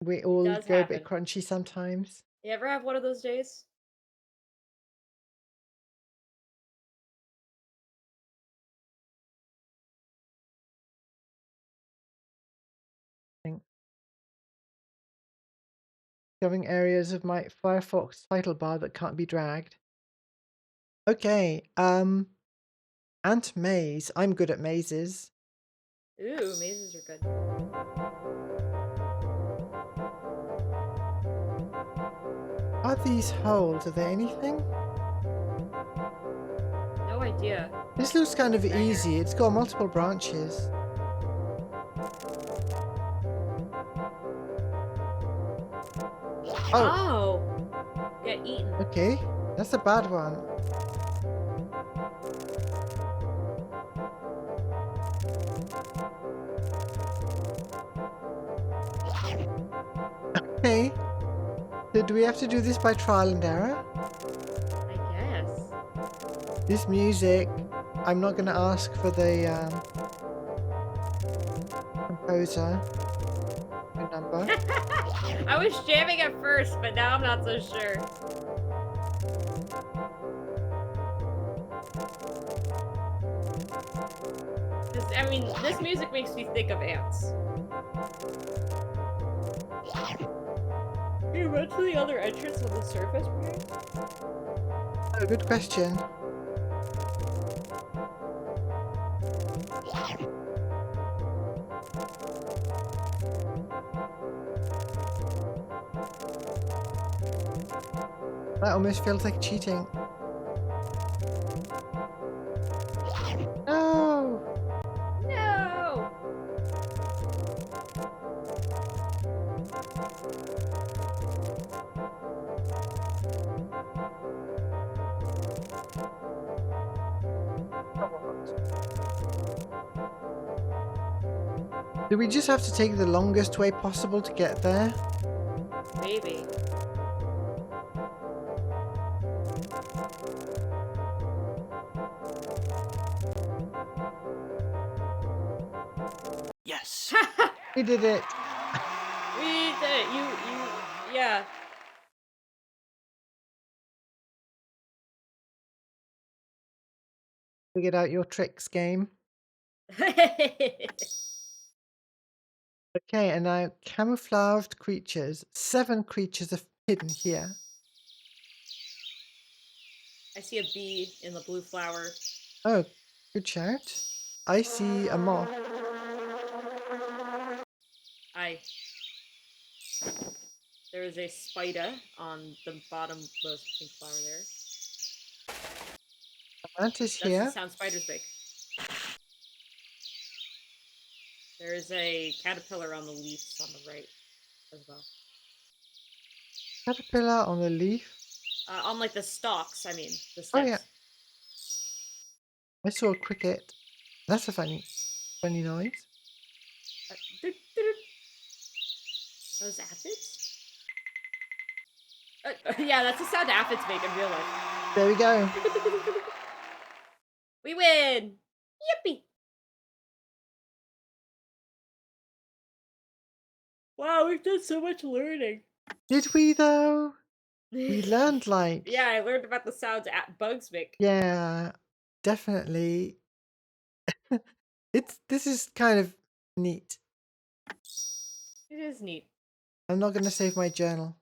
We It all does go a happen. bit crunchy sometimes. You ever have one of those days? Discovering areas of my Firefox title bar that can't be dragged. Okay, Ant Maze. I'm good at mazes. Ooh, mazes are good. Are these holes? Are they anything? No idea. This looks kind of Banger. easy. It's got multiple branches. Oh, Oh! Get eaten. okay. That's a bad one. Okay. So do we have to do this by trial and error? I guess. This music, I'm not going to ask for the composer number. I was jamming at first, but now I'm not so sure. I mean, this music makes me think of ants. Can you run to the other entrance on the surface, Brian? Oh, good question. That almost feels like cheating. No! No! Do we just have to take the longest way possible to get there? Maybe. Yes! We did it! We did it. Yeah. Figured out your tricks, game. Okay, and now camouflaged creatures. 7 creatures are hidden here. I see a bee in the blue flower. Oh, good shout. I see a moth. There is a spider on the bottommost pink flower there. A mantis That's the here. sound spiders make. There's a caterpillar on the leaves on the right as well. Caterpillar on the leaf. On like the stalks, I mean, the Oh stems. yeah, I saw a cricket. That's a funny noise. Those aphids? Yeah, that's the sound aphids make in real life. There we go. We win! Yippee! Wow, we've done so much learning. Did we though? We learned like Yeah, I learned about the sounds bugs make. yeah, definitely. This is kind of neat. It is neat. I'm not gonna save my journal.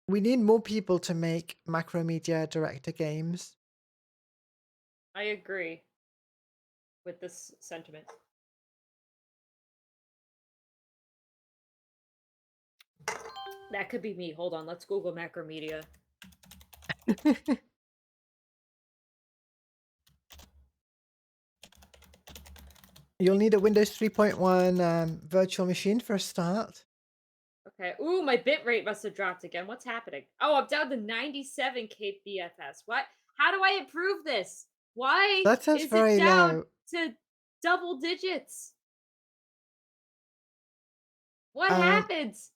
We need more people to make Macromedia Director games. I agree with this sentiment. That could be me. Hold on, let's Google Macromedia. You'll need a Windows 3.1 virtual machine for a start. Okay. Ooh, my bitrate must have dropped again. What's happening? Oh, I'm down to 97 kbps. What? How do I improve this? Why That sounds is very it down low. to double digits? What Um, happens?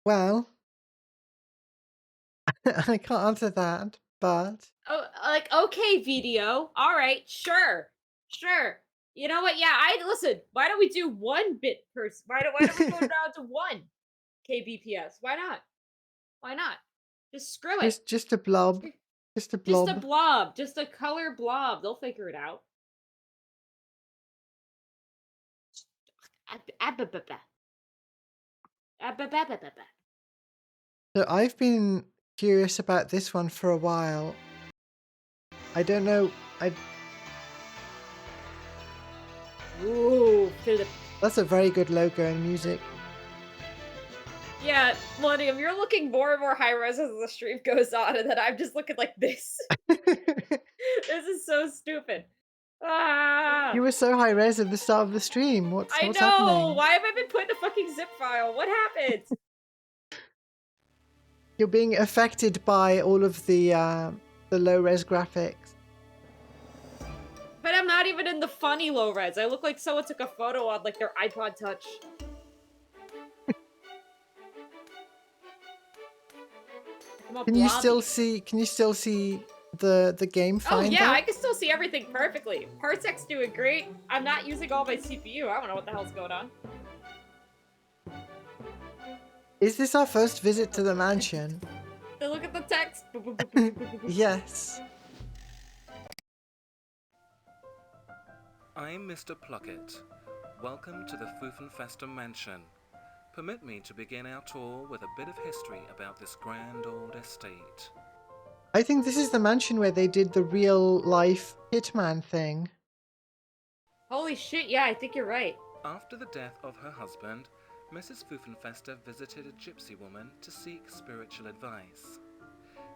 Well, I can't answer that, but Oh, like, okay, video. All right, sure. Sure. You know what? Yeah, listen. Why don't we do 1 bit per? Why don't we go down to 1 kbps? Why not? Why not? Just screw it. just a blob. Just a Just a blob. blob. Just a color blob. They'll figure it out. So I've been curious about this one for a while. I don't know. Ooh, Philip. That's a very good logo and music. Yeah, Millennium, you're looking more and more high res as the stream goes on, and then I'm just looking like this. This is so stupid. Ah! You were so high res at the start of the stream. What's I know! happening? Why have I been put in a fucking zip file? What happened? You're being affected by all of the low res graphics. But I'm not even in the funny low res. I look like someone took a photo on like their iPod Touch. Can you still see the game Oh fine? yeah, though? I can still see everything perfectly. Parsec's doing great. I'm not using all my CPU. I don't know what the hell's going on. Is this our first visit to the mansion? So look at the text. Yes. I'm Mr. Pluckett. Welcome to the Foofenfester Mansion. Permit me to begin our tour with a bit of history about this grand old estate. I think this is the mansion where they did the real life Hitman thing. Holy shit, yeah, I think you're right. After the death of her husband, Mrs. Foofenfester visited a gypsy woman to seek spiritual advice.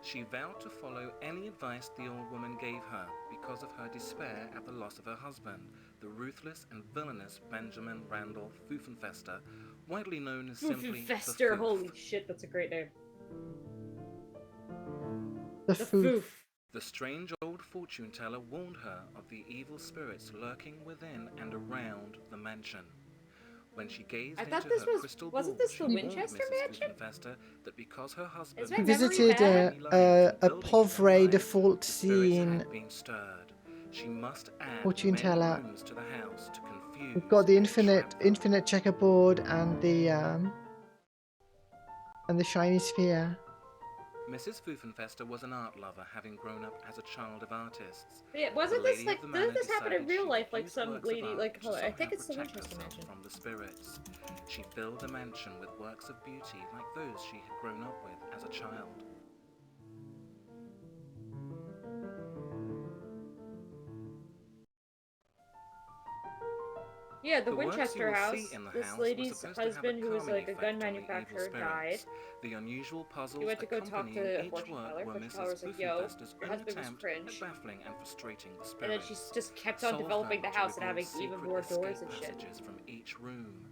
She vowed to follow any advice the old woman gave her because of her despair at the loss of her husband, the ruthless and villainous Benjamin Randolph Foofenfester, widely known as simply the Foofenfester, Foof. holy shit, that's a great name. The The Foof. Foof. The strange old fortune teller warned her of the evil spirits lurking within and around the mansion. When she gazed I into thought this her was- crystal wasn't ball, this the she warned Winchester Mrs. mansion? Foofenfester that because her husband my We memory visited bad? a Povray default the spirits scene. had been stirred. She must add Fortune many teller. rooms to the house to confuse. We've got the and trap them. infinite checkerboard and the shiny sphere. Mrs. Foofenfester was an art lover, having grown up as a child of artists. Yeah, wasn't The this lady like, of the manor doesn't this happen in decided real she life? would Like use some works of lady, art like, to hold on, I think somehow it's the protect Winchester herself mansion. from the spirits. She filled the mansion with works of beauty like those she had grown up with as a child. Yeah, the The works you Winchester will house. see in the This house were lady's supposed to have a husband, who was calming like a gun effect on the evil manufacturer, died. spirits. The unusual He puzzles went to go talk accompanying to a each fortune work teller. were Fortune teller Mrs. was like, "Yo, Spoofenfester's your own husband was attempt at cringe," baffling and frustrating the and then spirits. she just kept on Solve developing the them to house and reveal having even secret more doors escape and shit. passages from each room.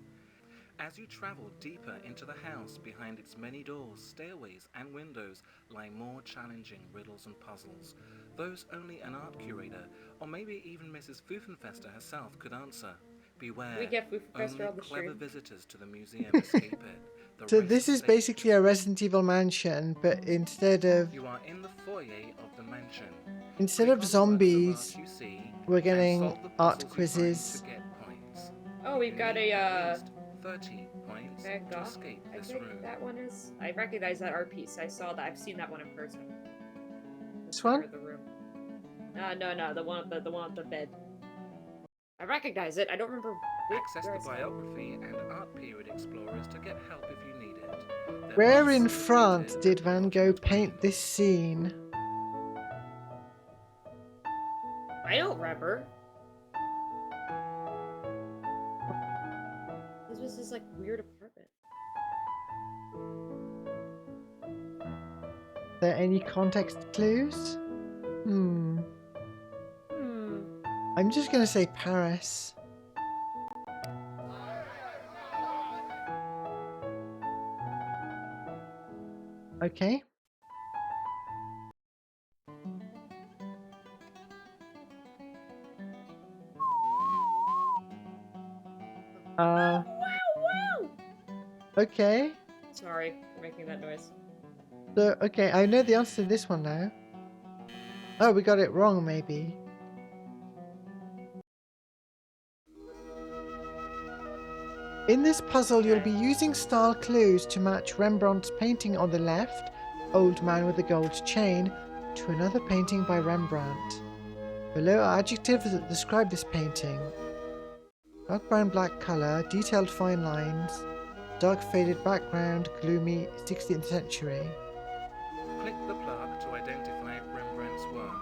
As you travel deeper into the house, behind its many doors, stairways, and windows lie more challenging riddles and puzzles. Those only an art curator, or maybe even Mrs. Foofenfester herself, could answer. Beware, We get Foofenfester only on the clever stream. visitors to the museum escape it. The So rest this is stay basically a Resident Evil mansion, but You are in the foyer of the mansion. instead Click of on the works of art zombies, you see, we're and getting solve the art puzzles you find quizzes. to get points. Oh, we've You got need at a least 30 points Van to Gogh. escape I this think room. that one is. I recognize that art piece. I saw that. I've seen that one in person. This Near one? the room. No, the one at the bed. I recognize it. I don't remember. Access where the I saw it. biography and art period explorers to get help if you need it. They're Where both in located France at did the Van bottom Gogh of the paint menu. this scene? I don't remember. This was his like weird apartment. Are there any context clues? Hmm. I'm just gonna say Paris. Okay. Wow! Okay. Sorry for making that noise. So, okay, I know the answer to this one now. Oh, we got it wrong, maybe. In this puzzle, you'll be using style clues to match Rembrandt's painting on the left, Old Man with a Gold Chain, to another painting by Rembrandt. Below are adjectives that describe this painting. Dark brown black colour, detailed fine lines, dark faded background, gloomy 16th century. Click the plug to identify Rembrandt's work.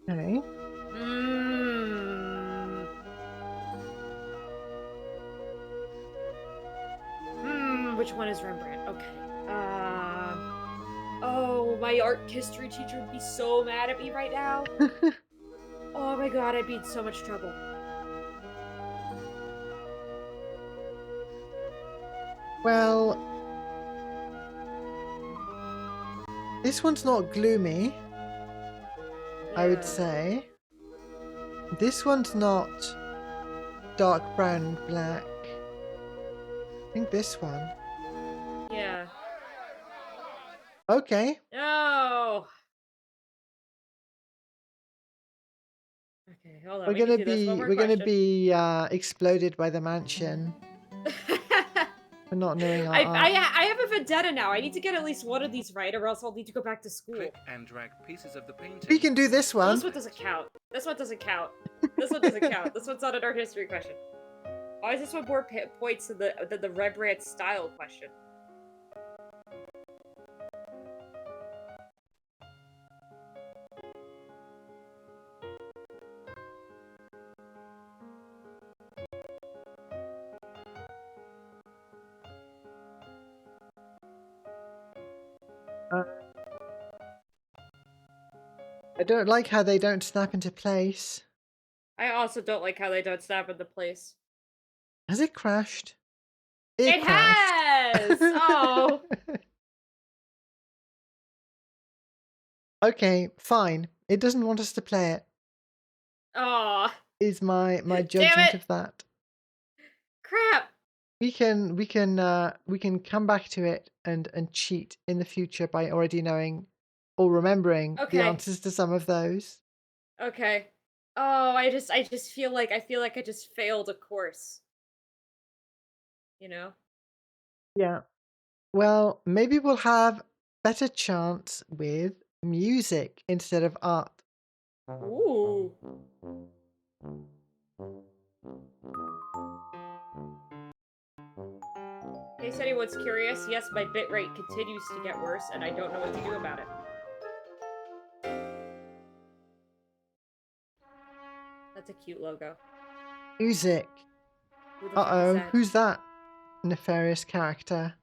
Okay. Which one is Rembrandt? Okay. Oh, my art history teacher would be so mad at me right now. Oh my god, I'd be in so much trouble. Well, this one's not gloomy, I would say. This one's not dark brown black. I think this one. Yeah. Okay. No. Okay, hold on. We're We can gonna do this. One be more we're gonna question. be exploded by the mansion for not knowing our art. I have a vendetta now. I need to get at least one of these right, or else I'll need to go back to school. Click and drag pieces of the painting. We can do this Well, one. this one doesn't count. This one doesn't count. This one doesn't count. This one's not an art history question. Why is this one more points than the Rembrandt style question? I don't like how they don't snap into place. I also don't like how they don't snap into place. Has it crashed? It has! Oh. Okay, fine. It doesn't want us to play it. Aw. Is my Damn judgment it. of that. Crap. We can come back to it and cheat in the future by already knowing or remembering the Okay. answers to some of those. Okay. Oh, I just feel like I just failed a course. You know? Yeah. Well, maybe we'll have better chance with music instead of art. Ooh. In case anyone's curious, yes, my bitrate continues to get worse, and I don't know what to do about it. That's a cute logo. Music. Who the fuck is Uh-oh, that? who's that nefarious character?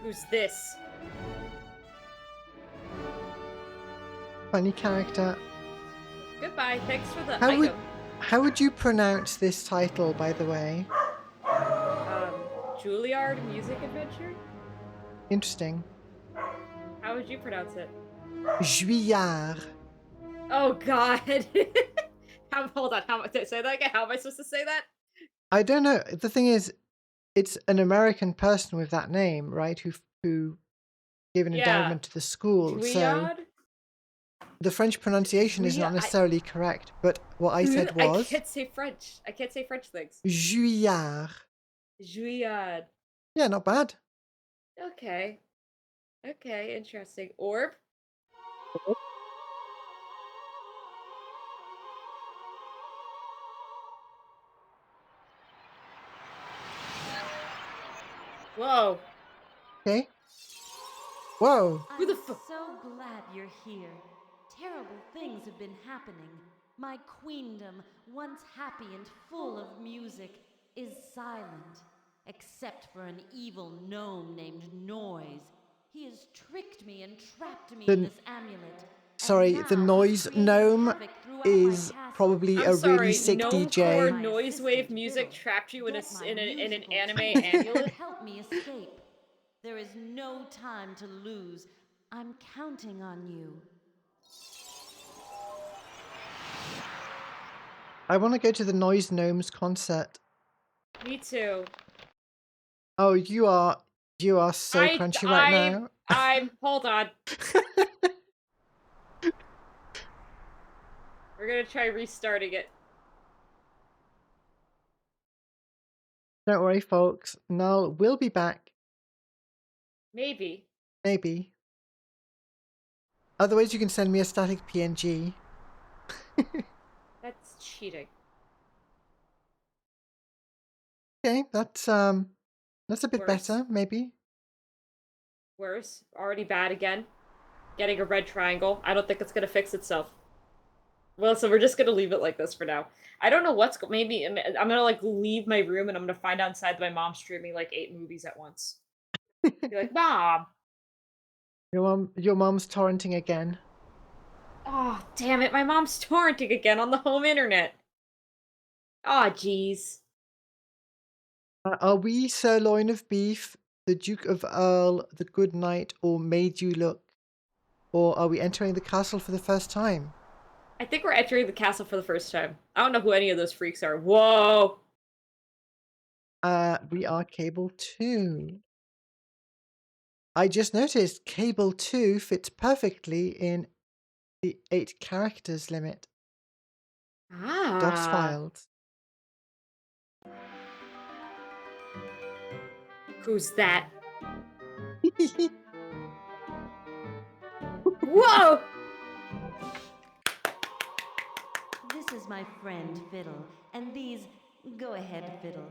Who's this? Funny character. Goodbye. Thanks for the How would item. how would you pronounce this title, by the way? Juilliard Music Adventure? Interesting. How would you pronounce it? Juillard. Oh god. Hold on, say that again. How am I supposed to say that? I don't know. The thing is, it's an American person with that name, right? Who gave an endowment to the school. So Juilliard? the French pronunciation is not necessarily correct. But what I said I was can't say French. I can't say French things. Juillard. Juilliard. Yeah, not bad. Okay. Okay, interesting. Orb? Whoa. Okay. Whoa. Who the I'm fuck? so glad you're here. Terrible things have been happening. My queendom, once happy and full of music, is silent, except for an evil gnome named Noise. He has tricked me and trapped me in The- this amulet. Sorry, and the now noise he's creating gnome havoc throughout is my castle. probably I'm a sorry, really sick Gnome DJ. Core My Noise assistant, Wave music Fiddle. trapped you in Get my an musical anime tools and amulet? help me escape. There is no time to lose. I'm counting on you. I want to go to the Noise Gnomes concert. Me too. Oh, you are so crunchy right now. I'm hold on. We're gonna try restarting it. Don't worry, folks. Null will be back. Maybe. Maybe. Otherwise, you can send me a static PNG. That's cheating. Okay, that's a bit Worse. better, maybe. Worse. Already bad again. Getting a red triangle. I don't think it's gonna fix itself. Well, so we're just gonna leave it like this for now. I don't know what's maybe I'm gonna like leave my room and I'm gonna find out inside that my mom's streaming like 8 movies at once. Be like, Mom! Your mom's torrenting again. Oh, damn it, my mom's torrenting again on the home internet. Aw, jeez. Are we sirloin of beef, the Duke of Earl, the Good Knight, or Made You Look? Or are we entering the castle for the first time? I think we're entering the castle for the first time. I don't know who any of those freaks are. Whoa! We are Cable 2. I just noticed Cable 2 fits perfectly in the 8 characters limit. DOS Ah. files. Who's that? Whoa! This is my friend Fiddle, and these, go ahead Fiddle.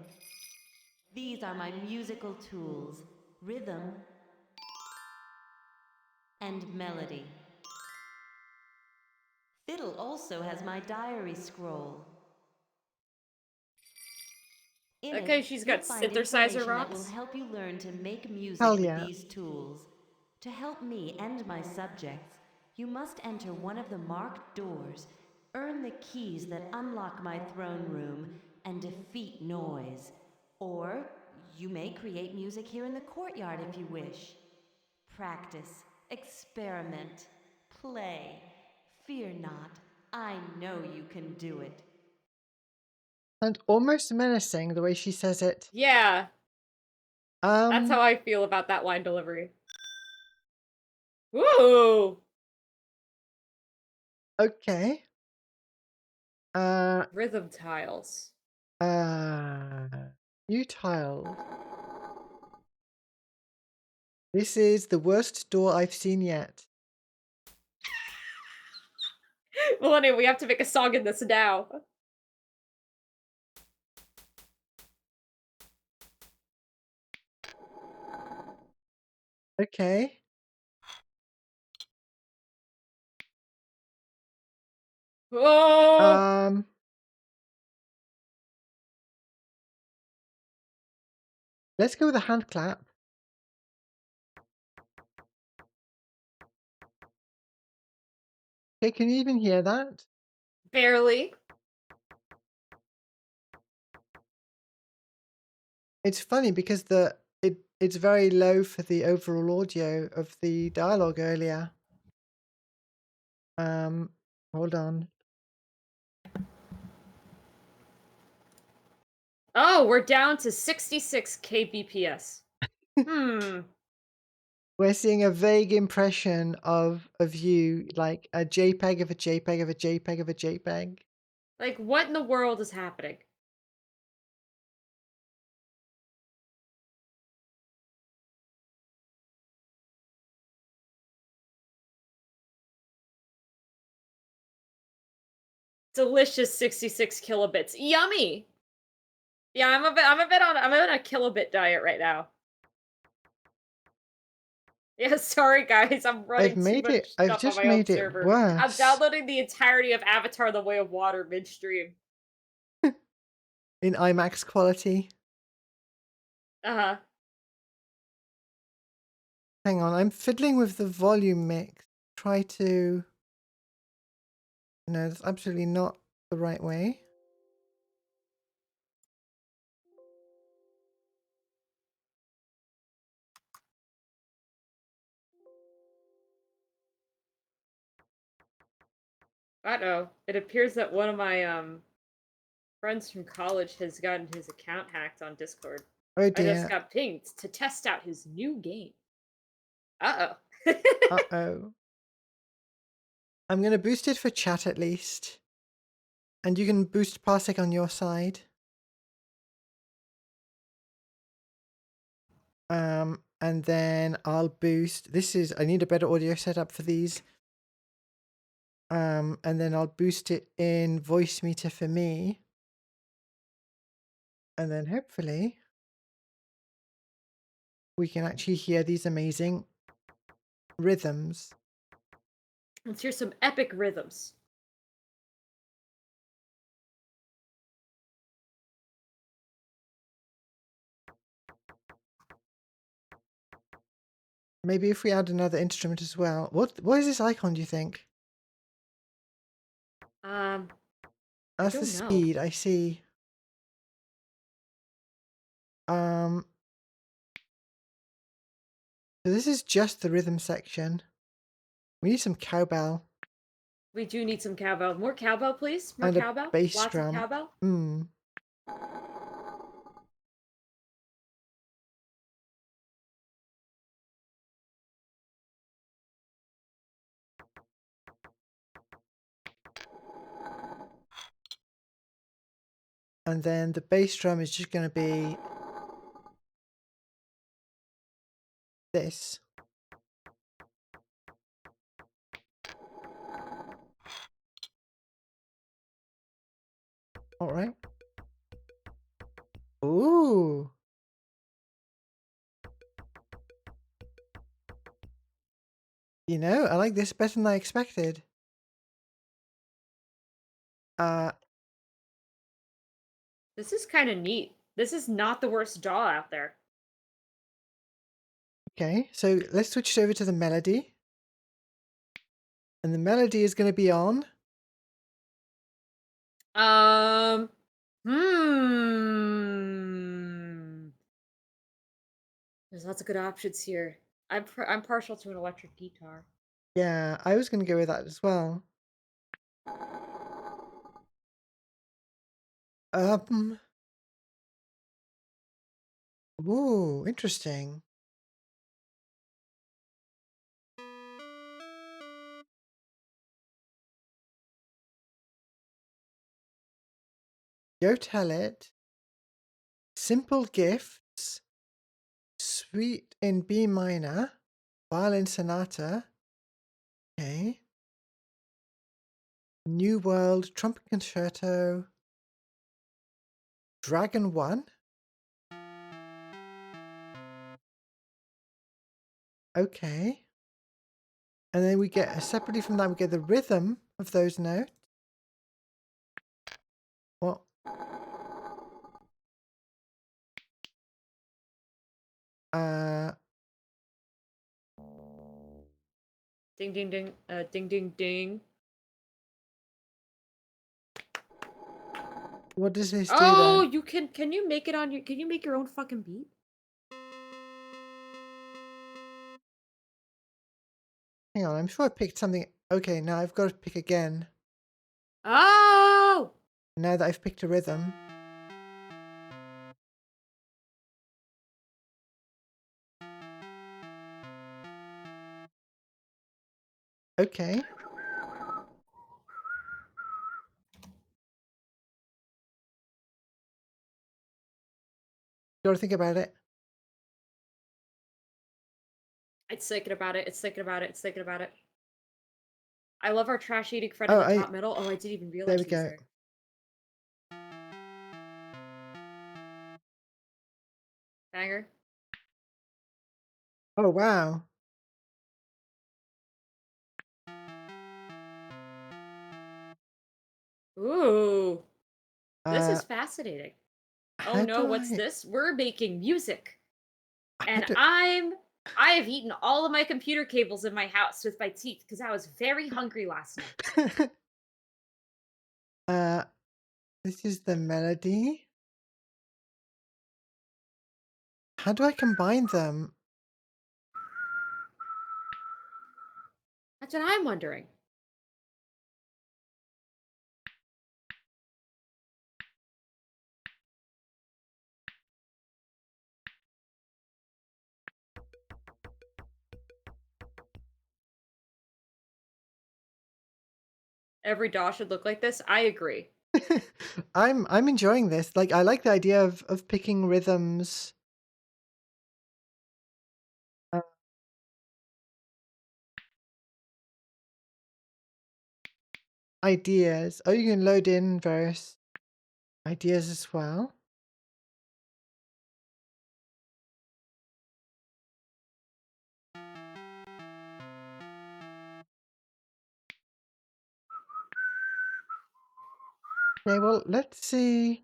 These are my musical tools, rhythm and melody. Fiddle also has my diary scroll. In Okay, it, she's you'll got find synthesizer information that will rocks. help you learn to make music Hell with yeah. these tools. To help me and my subjects, you must enter one of the marked doors, earn the keys that unlock my throne room, and defeat Noise. Or you may create music here in the courtyard if you wish. Practice, experiment, play. Fear not, I know you can do it. And almost menacing the way she says it. Yeah, that's how I feel about that line delivery. Woo! Okay. Rhythm tiles. New tile. This is the worst door I've seen yet. Well, anyway, we have to make a song in this now. Okay. Oh! Let's go with a hand clap. Okay, can you even hear that? Barely. It's funny because it's very low for the overall audio of the dialogue earlier. Hold on. Oh, we're down to 66 kbps. We're seeing a vague impression of you, like a JPEG of a JPEG of a JPEG of a JPEG. Like, what in the world is happening? Delicious 66 kilobits. Yummy! Yeah, I'm on a kilobit diet right now. Yeah, sorry guys, I'm running too much I've stuff on just my own made it server. I'm worse downloading the entirety of Avatar: The Way of Water midstream. in IMAX quality. Uh-huh. Hang on, I'm fiddling with the volume mix. Try to... No, that's absolutely not the right way. Uh-oh. It appears that one of my, friends from college has gotten his account hacked on Discord. Oh I just dear. got pinged to test out his new game. Uh-oh. Uh-oh. I'm going to boost it for chat at least. And you can boost Parsec on your side. And then I'll boost... I need a better audio setup for these. And then I'll boost it in voice meter for me. And then hopefully we can actually hear these amazing rhythms. Let's hear some epic rhythms. Maybe if we add another instrument as well. What is this icon, do you think? I That's the don't know. speed, I see. So this is just the rhythm section. We need some cowbell. We do need some cowbell. More cowbell, please. More And a cowbell. bass Lots of drum. cowbell. And then the bass drum is just going to be this. All right. Ooh. You know, I like this better than I expected. This is kind of neat. This is not the worst DAW out there. Okay, so let's switch over to the melody. And the melody is going to be on. There's lots of good options here. I'm partial to an electric guitar. Yeah, I was going to go with that as well. Ooh, interesting. Go Tell It. Simple Gifts. Suite in B minor. Violin Sonata. Okay. New World, Trumpet Concerto, Dragon 1. Okay. And then we get, separately from that, we get the rhythm of those notes. What? Ding ding ding. Ding ding ding. What does this do Oh, then? you can you make it on your can you make your own fucking beat? Hang on, I'm sure I picked something. Okay, now I've got to pick again. Oh! Now that I've picked a rhythm. Okay. Gotta think about it. It's thinking about it. It's thinking about it. It's thinking about it. I love our trash eating friend Oh, in the top middle. Oh, I didn't even there realize we he was go. there. Banger. Oh, wow. Ooh. This is Uh, fascinating. Oh how no, do what's I... this? We're making music. How And do... I have eaten all of my computer cables in my house with my teeth because I was very hungry last night. uh, this is the melody. How do I combine them? That's what I'm wondering. Every DAW should look like this. I agree. I'm enjoying this. Like, I like the idea of picking rhythms. Uh, ideas. Oh, you can load in various ideas as well. Okay, well, let's see.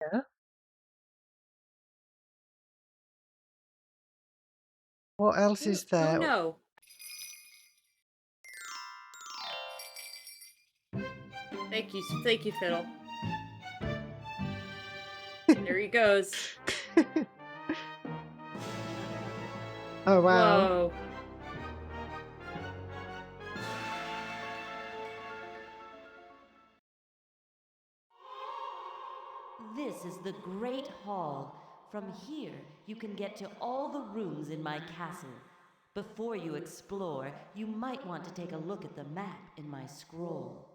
Yeah. What else is Oh there? no. Thank you, Fiddle. There he goes. Oh, wow. Whoa. This is the Great Hall. From here, you can get to all the rooms in my castle. Before you explore, you might want to take a look at the map in my scroll.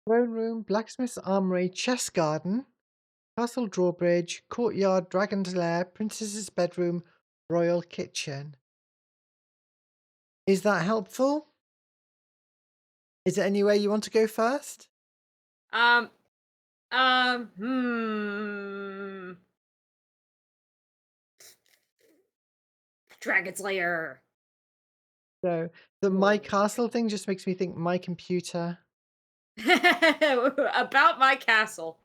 Throne room, blacksmith's armory, chess garden, castle drawbridge, courtyard, dragon's lair, princess's bedroom, royal kitchen. Is that helpful? Is there anywhere you want to go first? Um, hmm. Dragon's Lair. So the my Ooh. castle thing just makes me think my computer. About my castle.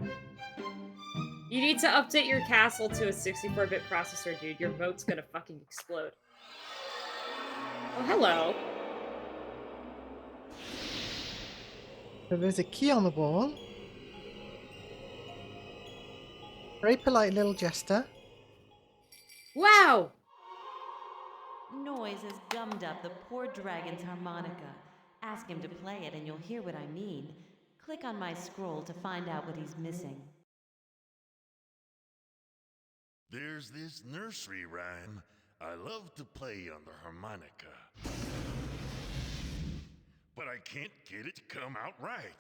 You need to update your castle to a 64-bit processor, dude. Your vote's gonna fucking explode. Oh, hello. So there's a key on the wall. Very polite little jester. Wow! Noise has gummed up the poor dragon's harmonica. Ask him to play it and you'll hear what I mean. Click on my scroll to find out what he's missing. There's this nursery rhyme I love to play on the harmonica. But I can't get it to come out right.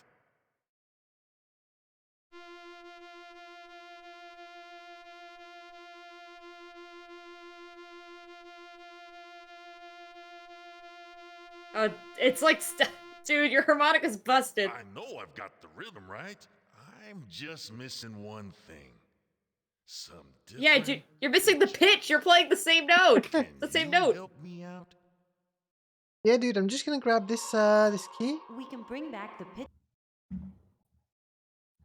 It's like, dude, your harmonica's busted. I know I've got the rhythm right. I'm just missing one thing. Some different Yeah, dude, you're missing the pitch. You're playing the same note. Can The same you note. help me out? Yeah, dude, I'm just gonna grab this key. We can bring back the pitch.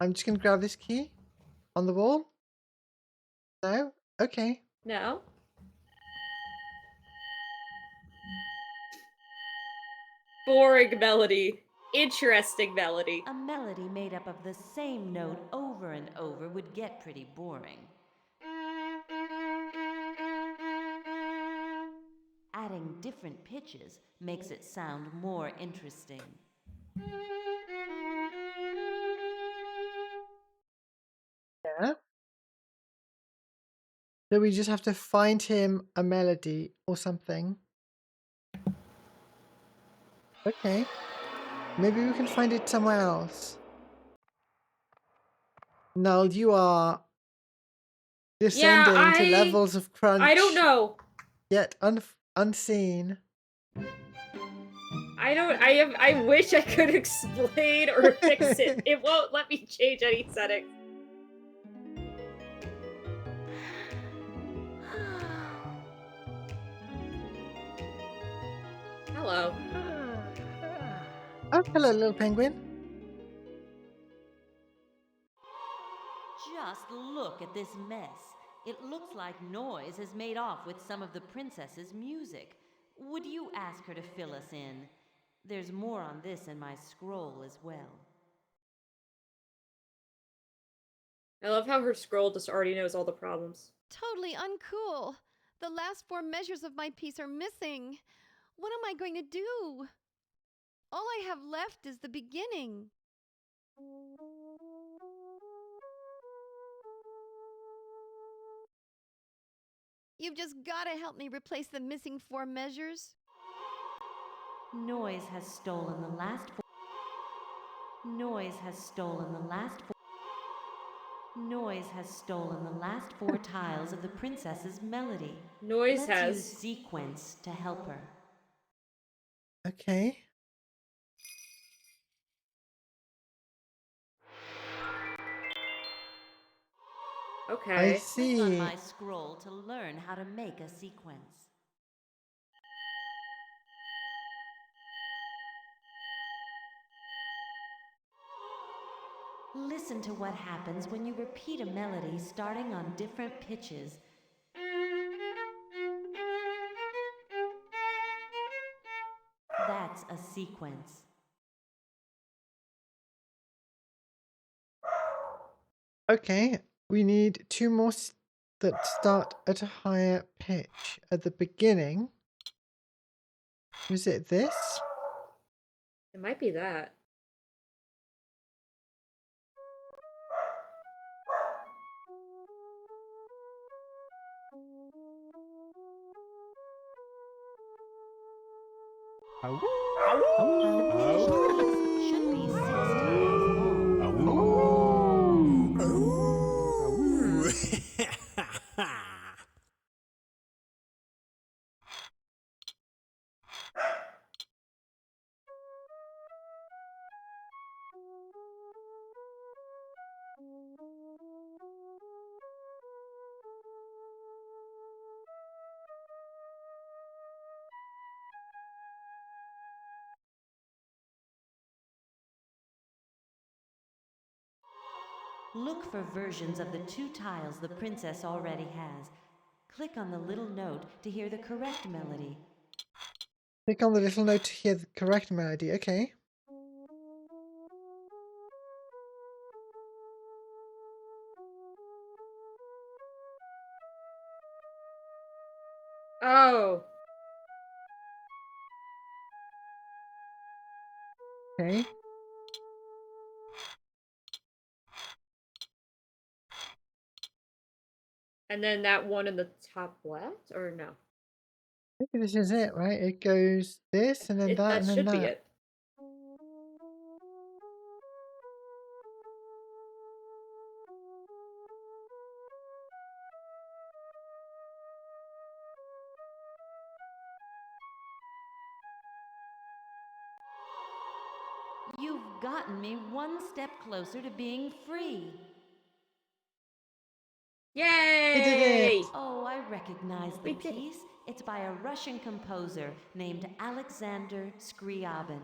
I'm just gonna grab this key on the wall. No? Okay. No. Boring melody. Interesting melody. A melody made up of the same note over and over would get pretty boring. Adding different pitches makes it sound more interesting. Yeah. So we just have to find him a melody or something. Okay. Maybe we can find it somewhere else. Null, you are descending to levels of crunch. I don't know. Yet unseen. I wish I could explain or fix it. It won't let me change any settings. Hello. Oh, hello, little penguin. Just look at this mess. It looks like Noise has made off with some of the princess's music. Would you ask her to fill us in? There's more on this in my scroll as well. I love how her scroll just already knows all the problems. Totally uncool. The last 4 measures of my piece are missing. What am I going to do? All I have left is the beginning. You've just gotta help me replace the missing 4 measures. Noise has stolen the last 4. Noise has stolen the last 4. Noise has stolen the last 4 tiles of the princess's melody. Noise Let's has. use sequence to help her. Okay. Okay. I Click see. on my scroll to learn how to make a sequence. Listen to what happens when you repeat a melody starting on different pitches. That's a sequence. Okay, we need 2 more that start at a higher pitch at the beginning. Was it this? It might be that. Should be 6 tiles long. Look for versions of the 2 tiles the princess already has. Click on the little note to hear the correct melody. Click on the little note to hear the correct melody. Okay. Oh. Okay. And then that one in the top left? Or no? Maybe this is it, right? It goes this and then that That and then should be that. it. you've gotten me one step closer to being free. Yay! We did it! Oh, I recognize the We did it. piece. It's by a Russian composer named Alexander Scriabin.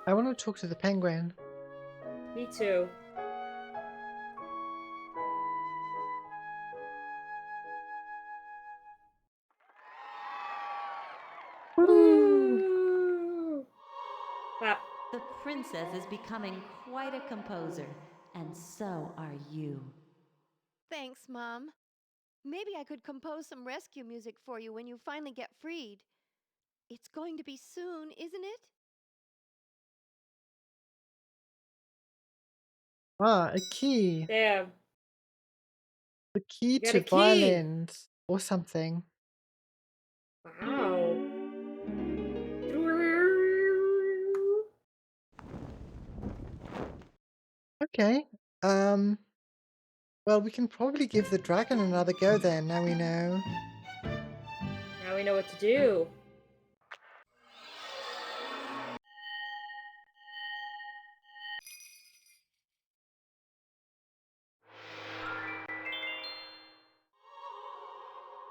I want to talk to the penguin. Me too. Woo! Clap. The princess is becoming quite a composer, and so are you. Thanks, Mom. Maybe I could compose some rescue music for you when you finally get freed. It's going to be soon, isn't it? Ah, a key. Damn. The key You got to a key. violins or something. Wow. Okay. Well, we can probably give the dragon another go then, now we know. Now we know what to do.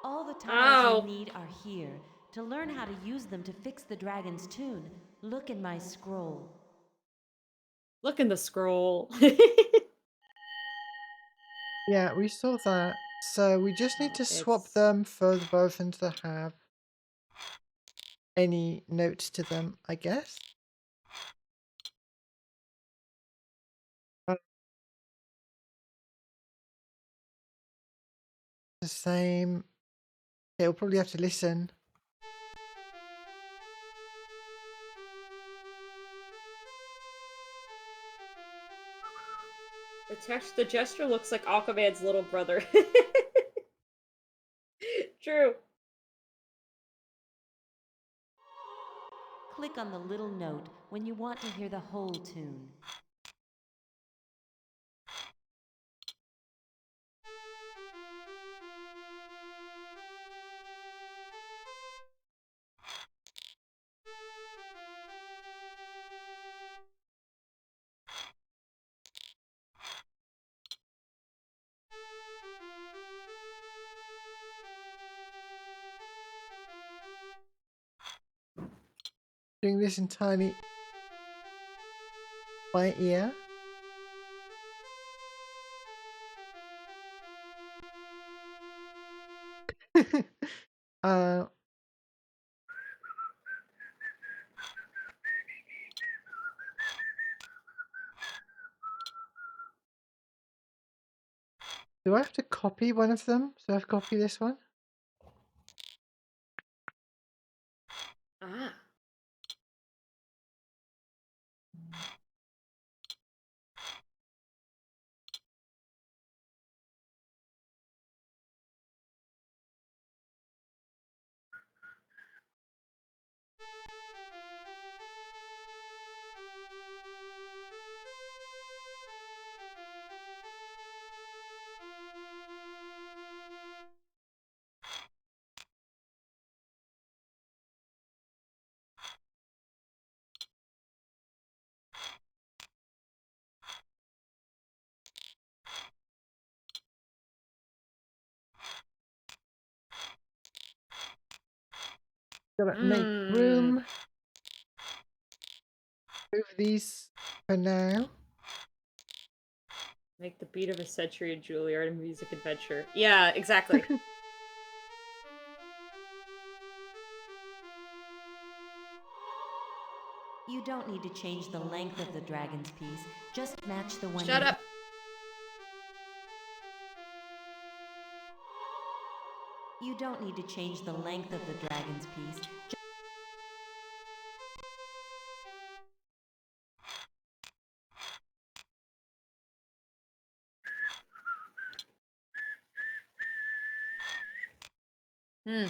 All the tiles Ow. you need are here. To learn how to use them to fix the dragon's tune, look in my scroll. Look in the scroll. Yeah, we saw that. So we just need to swap It's- them for the both ones that have any notes to them, I guess. The same. Okay, we'll probably have to listen. The gesture looks like Aquaman's little brother. True. Click on the little note when you want to hear the whole tune. Doing this entirely by ear. uh, do I have to copy one of them? So I've copied this one. Ah. Gotta make room. Move these for now. Make the beat of a century in Juilliard and music adventure. Yeah, exactly. You don't need to change the length of the dragon's piece, just match the one Shut you... up. You don't need to change the length of the dragon's piece. Hmm.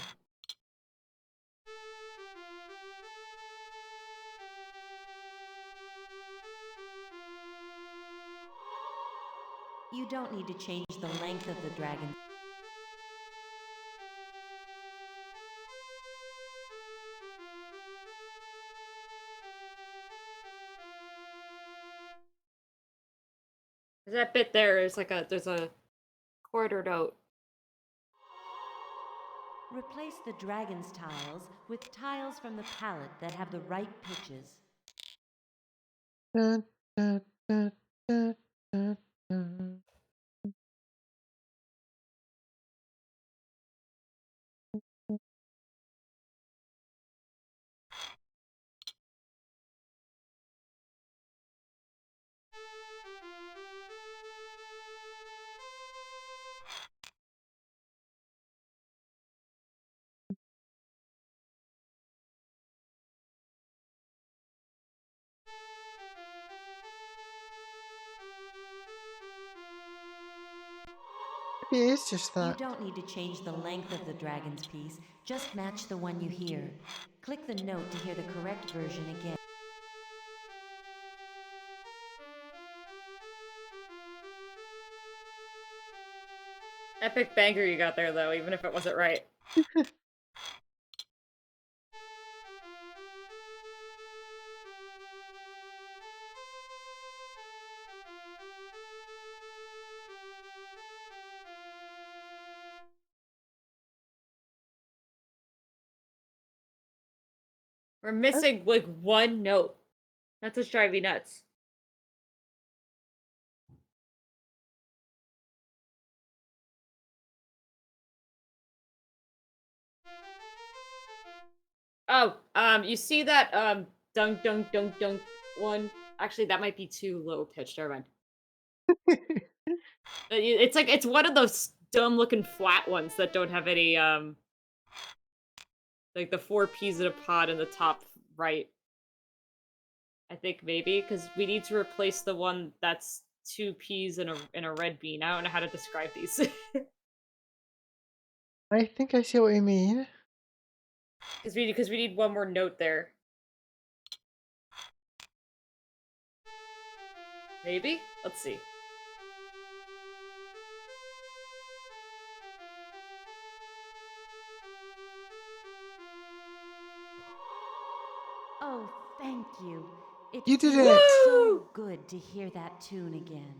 You don't need to change the length of the dragon. That bit there is like there's a quarter note. Replace the dragon's tiles with tiles from the palette that have the right pitches. Dun, dun, dun, dun, dun, dun. Maybe it is just You that. don't need to change the length of the dragon's piece, just match the one you hear. Click the note to hear the correct version again. Epic banger you got there, though, even if it wasn't right. We're missing, like, one note. That's what's driving me nuts. Oh, you see that, dunk, dunk, dunk, dunk one? Actually, that might be too low pitched. Never mind. It's like, it's one of those dumb-looking flat ones that don't have any, like the 4 peas in a pod in the top right. I think maybe, because we need to replace the one that's 2 peas in a red bean. I don't know how to describe these. I think I see what you mean. Because we need one more note there. Maybe? Let's see. Oh, thank you. It You did feels it! so good to hear that tune again.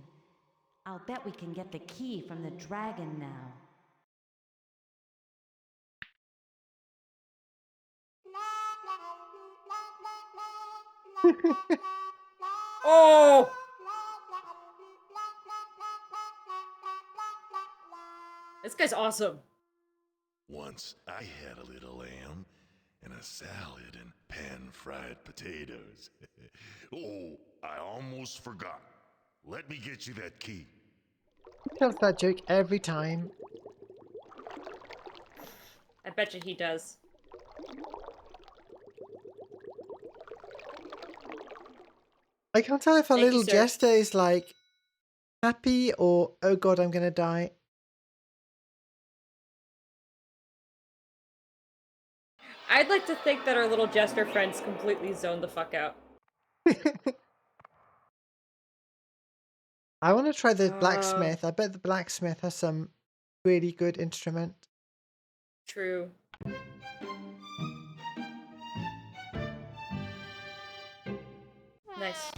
I'll bet we can get the key from the dragon now. Oh! This guy's awesome. Once I had a little lamb and a salad and pan-fried potatoes. Oh, I almost forgot. Let me get you that key. He tells that joke every time. I bet you he does. I can't tell if our Thank you, little sir. jester is like happy or oh god, I'm gonna die. I'd like to think that our little jester friends completely zoned the fuck out. I want to try the blacksmith. I bet the blacksmith has some really good instrument. True. Nice.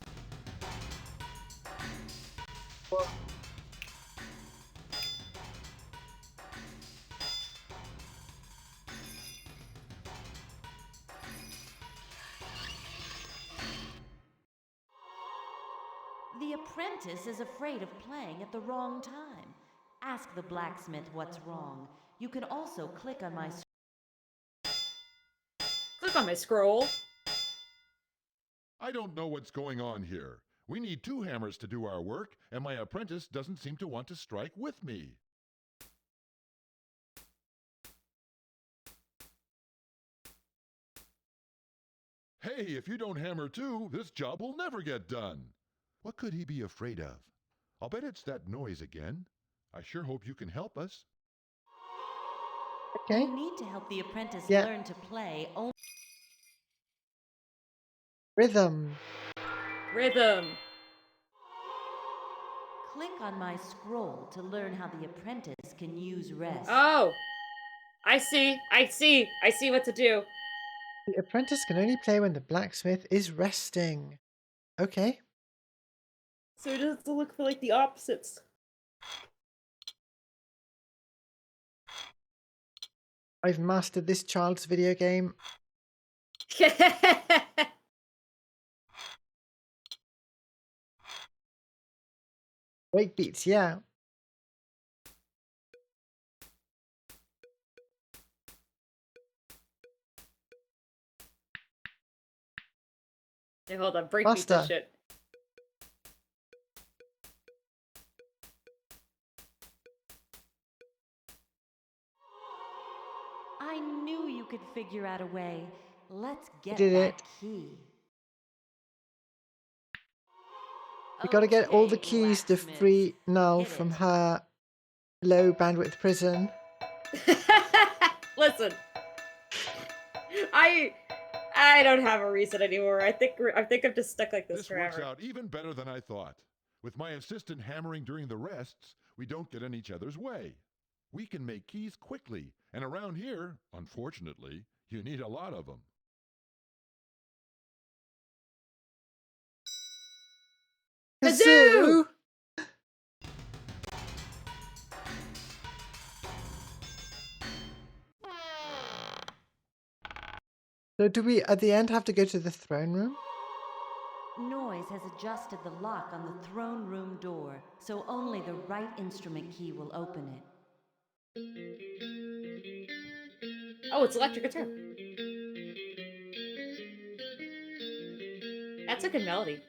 The apprentice is afraid of playing at the wrong time. Ask the blacksmith what's wrong. You can also click on my Click on my scroll. I don't know what's going on here. We need 2 hammers to do our work, and my apprentice doesn't seem to want to strike with me. Hey, if you don't hammer too, this job will never get done. What could he be afraid of? I'll bet it's that noise again. I sure hope you can help us. Okay. You need to help the apprentice Yeah. learn to play only. Rhythm. Rhythm. Click on my scroll to learn how the apprentice can use rest. Oh, I see. I see what to do. The apprentice can only play when the blacksmith is resting. Okay. So it has to look for like the opposites. I've mastered this child's video game. Break beats, yeah. Hey, hold on, breakbeat this Faster. shit. I knew you could figure out a way. Let's get did that it. key. We gotta get all the Okay, keys to blacksmiths, free Null hit from it. her low bandwidth prison. Listen, I don't have a reason anymore. I think I'm just stuck like this This works forever. out even better than I thought. With my insistent hammering during the rests, we don't get in each other's way. We can make keys quickly, and around here, unfortunately, you need a lot of them. Kazoo! So do we, at the end, have to go to the throne room? Noise has adjusted the lock on the throne room door, so only the right instrument key will open it. Oh, it's electric guitar. That's a good melody.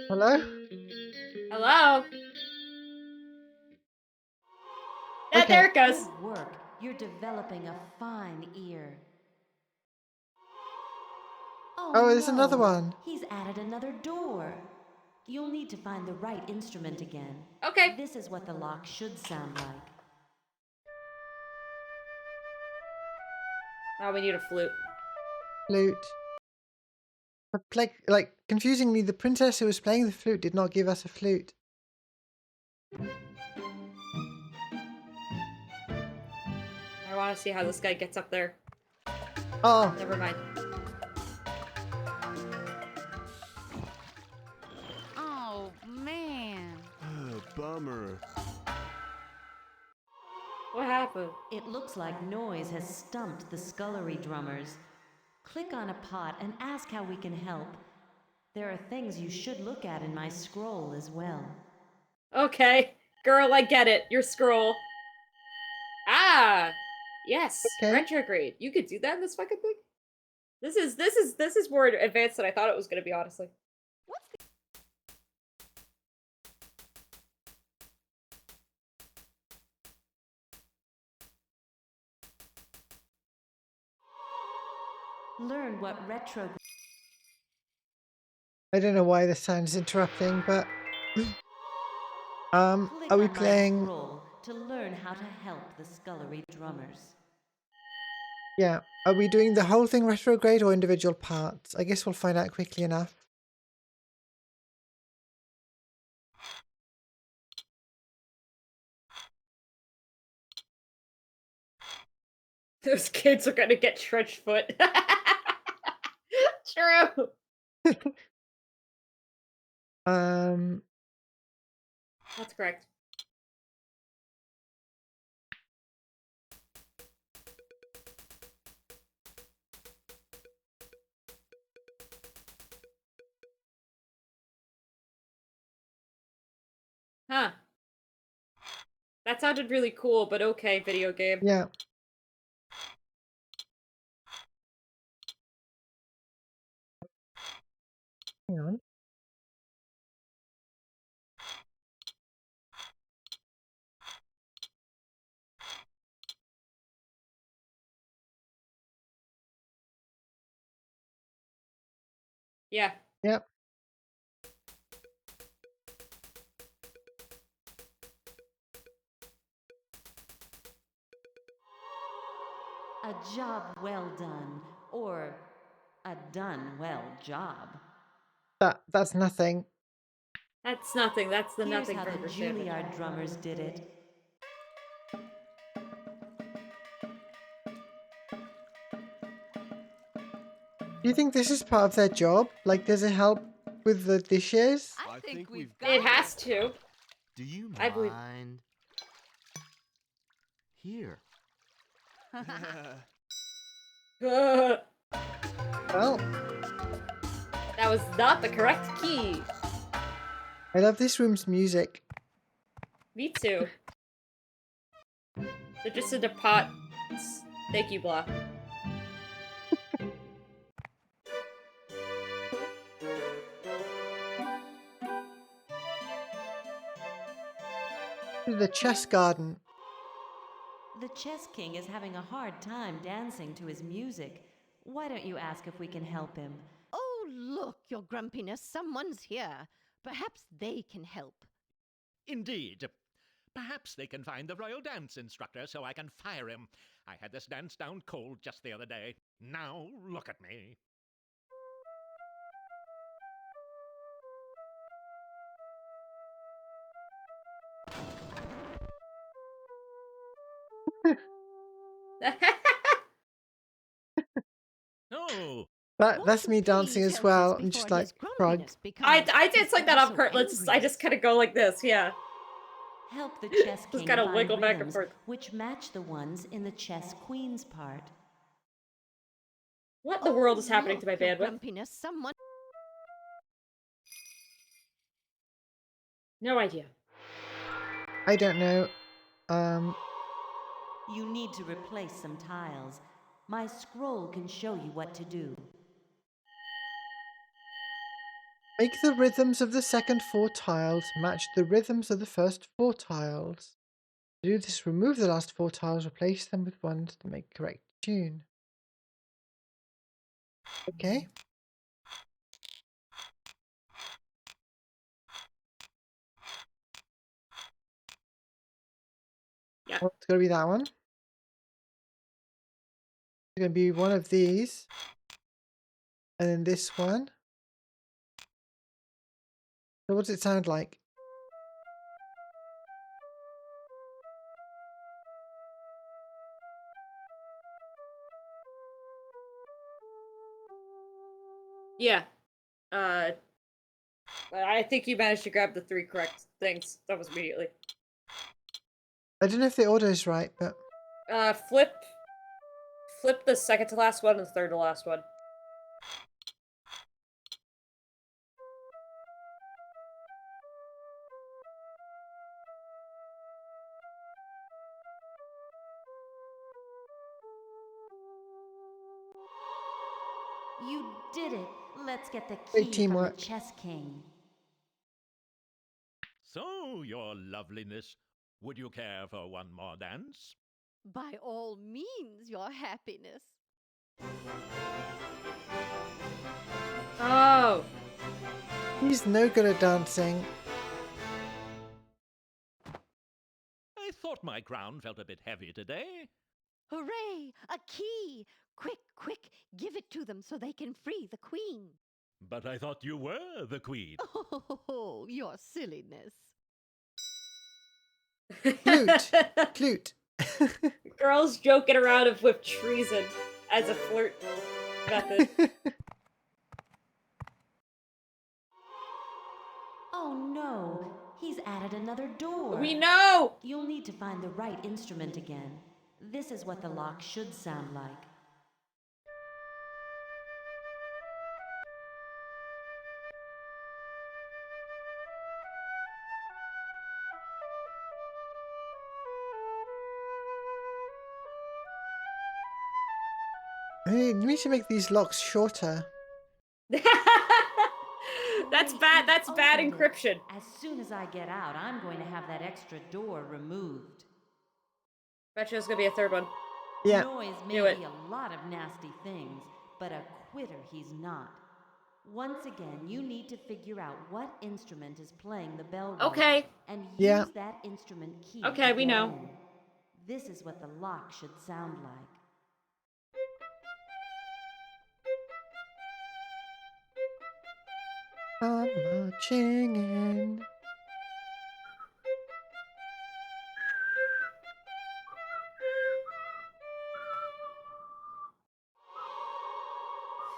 Hello? Hello? Okay. There it goes. Good work. You're developing a fine ear. Oh, there's no. another one. He's added another door. You'll need to find the right instrument again. Okay. This is what the lock should sound like. Now we need a flute. Flute. But like, confusingly, the princess who was playing the flute did not give us a flute. I want to see how this guy gets up there. Oh. Never mind. Oh, man. Bummer. What happened? It looks like Noise has stumped the scullery drummers. Click on a pot and ask how we can help. There are things you should look at in my scroll as well. Okay. Girl, I get it. Your scroll. Ah! Yes. Okay. Retrograde. You could do that in this fucking thing? This is more advanced than I thought it was gonna be, honestly. Learn what retrograde. I don't know why the sound is interrupting, but are we playing? Scroll to learn how to help the scullery drummers. Yeah. Are we doing the whole thing retrograde or individual parts? I guess we'll find out quickly enough. Those kids are gonna get trench foot. True. That's correct. Huh. That sounded really cool, but okay, video game. Yeah. Hang on. Yeah. Yep. A job well done, or a done well job. That's nothing. That's nothing. That's the Here's nothing how the burger sandwich. Juilliard drummers did it. Do you think this is part of their job? Like, does it help with the dishes? I think we've got It has to. Do you I believe- mind? Here. Ugh. Well, That was not the correct key. I love this room's music. Me too. They're just into pots. Thank you, Blah. The chess garden. The chess king is having a hard time dancing to his music. Why don't you ask if we can help him? Oh, look, your grumpiness. Someone's here. Perhaps they can help. Indeed. Perhaps they can find the royal dance instructor so I can fire him. I had this dance down cold just the other day. Now look at me. Oh, That's me dancing as well. I'm just like shrugged. I did like that on purpose. I just kind of go like this, yeah. Help the chess king gotta find wiggle back and rhythms forth. which match the ones in the chess queen's part. What in the world is happening to my bandwidth? Grumpiness. Someone. No idea. I don't know. You need to replace some tiles. My scroll can show you what to do. Make the rhythms of the second 4 tiles match the rhythms of the first 4 tiles. To do this, remove the last 4 tiles, replace them with ones to make correct tune. Okay. Yeah. Well, it's gonna be that one. It's gonna be one of these. And then this one. So what does it sound like? Yeah. I think you managed to grab the 3 correct things. That was immediately. I don't know if the order is right, but Flip the second to last one and the third to last one. You did it! Let's get the Great key from the teamwork. chess king. so, your loveliness, would you care for one more dance? By all means, your happiness. Oh. he's no good at dancing. I thought my crown felt a bit heavy today. Hooray! A key! Quick, quick, give it to them so they can free the queen. But I thought you were the queen. Oh, your silliness. Flute! Flute! Girls joking around with treason as a flirt method. Oh no! He's added another door. We know! You'll need to find the right instrument again. This is what the lock should sound like. Hey, you need to make these locks shorter. That's bad. That's bad Opened it. encryption. As soon as I get out, I'm going to have that extra door removed. Bet you there's gonna be a third one. Yeah. Noise may Do it. be a lot of nasty things, but a quitter he's not. Once again, you need to figure out what instrument is playing the bell roll. Okay. And use Yeah. that instrument key. Okay, to we get know. in. This is what the lock should sound like. I'm marching in.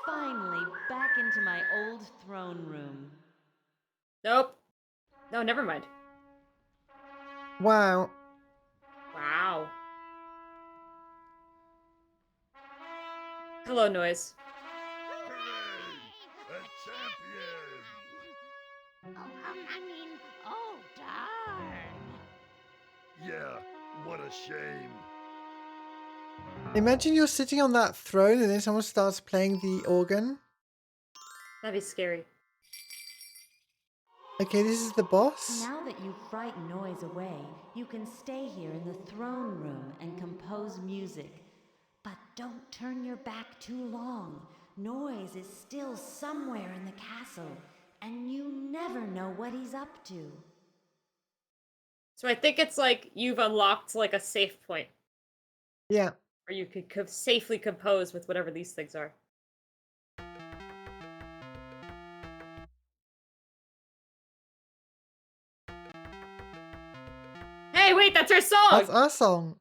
Finally, back into my old throne room. Nope. No, never mind. Wow. Wow. Hello, Noise. A champion! Oh, darn. Yeah, what a shame. Imagine you're sitting on that throne and then someone starts playing the organ. That'd be scary. Okay, this is the boss. Now that you've frightened noise away, you can stay here in the throne room and compose music. But don't turn your back too long. Noise is still somewhere in the castle, and you never know what he's up to. So I think it's like you've unlocked like a safe point. Yeah. Or you could safely compose with whatever these things are. Hey, wait, that's our song! That's our song.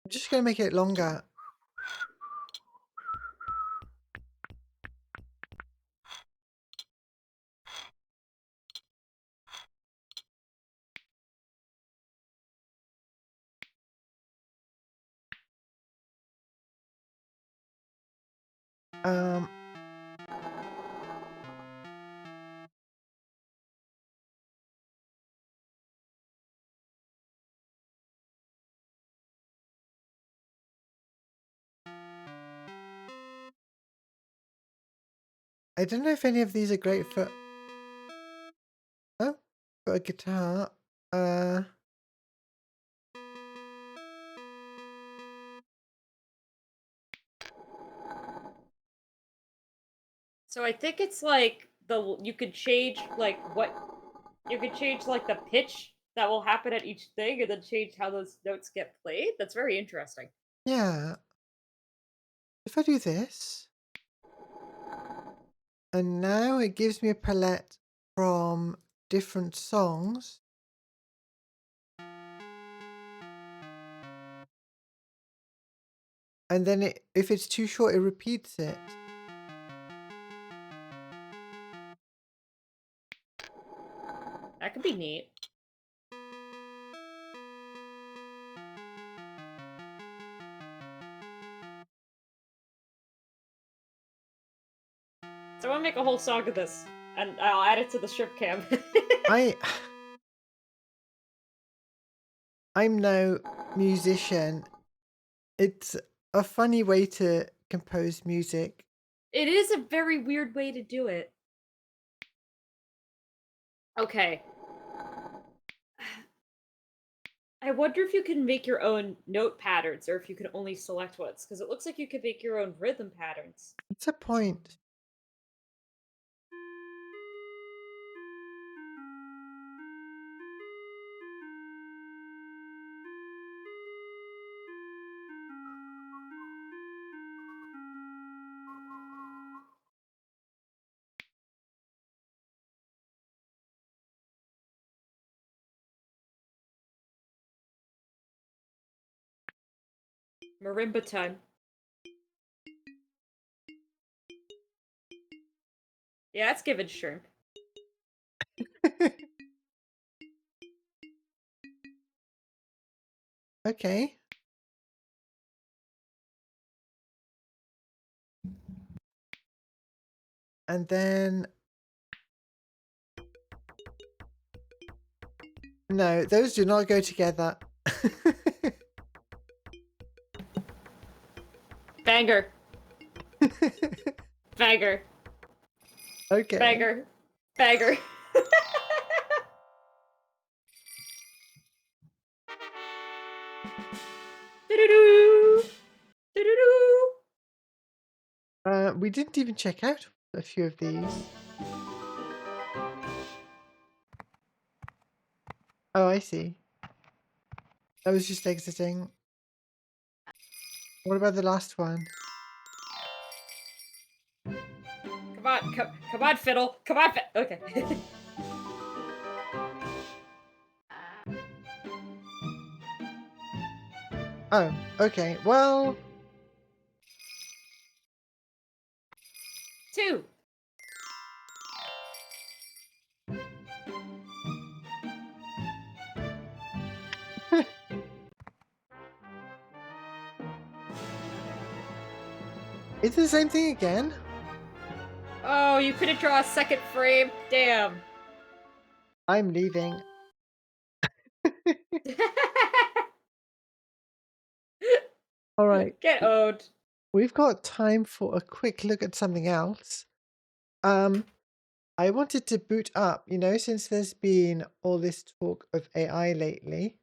I'm just going to make it longer. Um, I don't know if any of these are great for... Oh, got a guitar. So I think it's like you could change like the pitch that will happen at each thing and then change how those notes get played. That's very interesting. Yeah. If I do this... And now it gives me a palette from different songs. And then if it's too short, it repeats it. That could be neat. So I want to make a whole song of this, and I'll add it to the strip cam. I'm no musician. It's a funny way to compose music. It is a very weird way to do it. Okay. I wonder if you can make your own note patterns, or if you can only select ones, because it looks like you could make your own rhythm patterns. What's the point? Marimba time. Yeah, it's given shrimp. Okay. And then... No, those do not go together. Banger. Banger. Okay. Banger. Banger. Doo-doo-doo. We didn't even check out a few of these. Oh, I see. I was just exiting. What about the last one? Come on, Fiddle. Come on, okay. Oh, okay. Well, 2. it's the same thing again. Oh, you couldn't draw a second frame. Damn. I'm leaving. All right. Get owned. We've got time for a quick look at something else. I wanted to boot up, you know, since there's been all this talk of AI lately.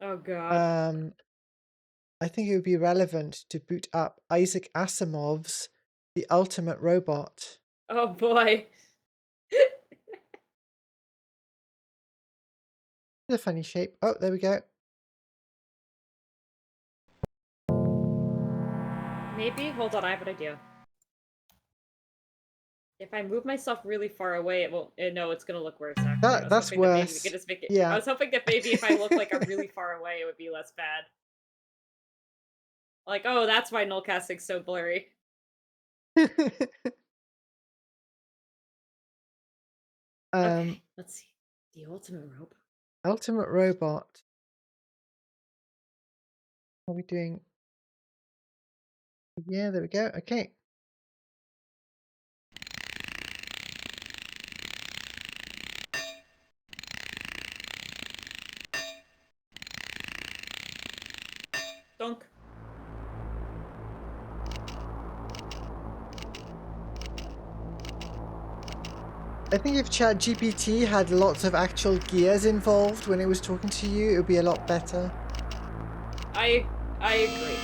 Oh god. I think it would be relevant to boot up Isaac Asimov's The Ultimate Robot. Oh boy. It's a funny shape. Oh, there we go. Maybe? Hold on, I have an idea. If I move myself really far away, it won't. No, it's gonna look worse. Actually, I was That's hoping that maybe we worse. could just make it. Yeah. I was hoping that maybe if I look like I'm really far away, it would be less bad. Like, oh, that's why null casting's so blurry. Okay, let's see. The ultimate robot. Ultimate Robot. What are we doing? Yeah, there we go. Okay. Dunk. I think if ChatGPT had lots of actual gears involved when it was talking to you, it would be a lot better. I agree.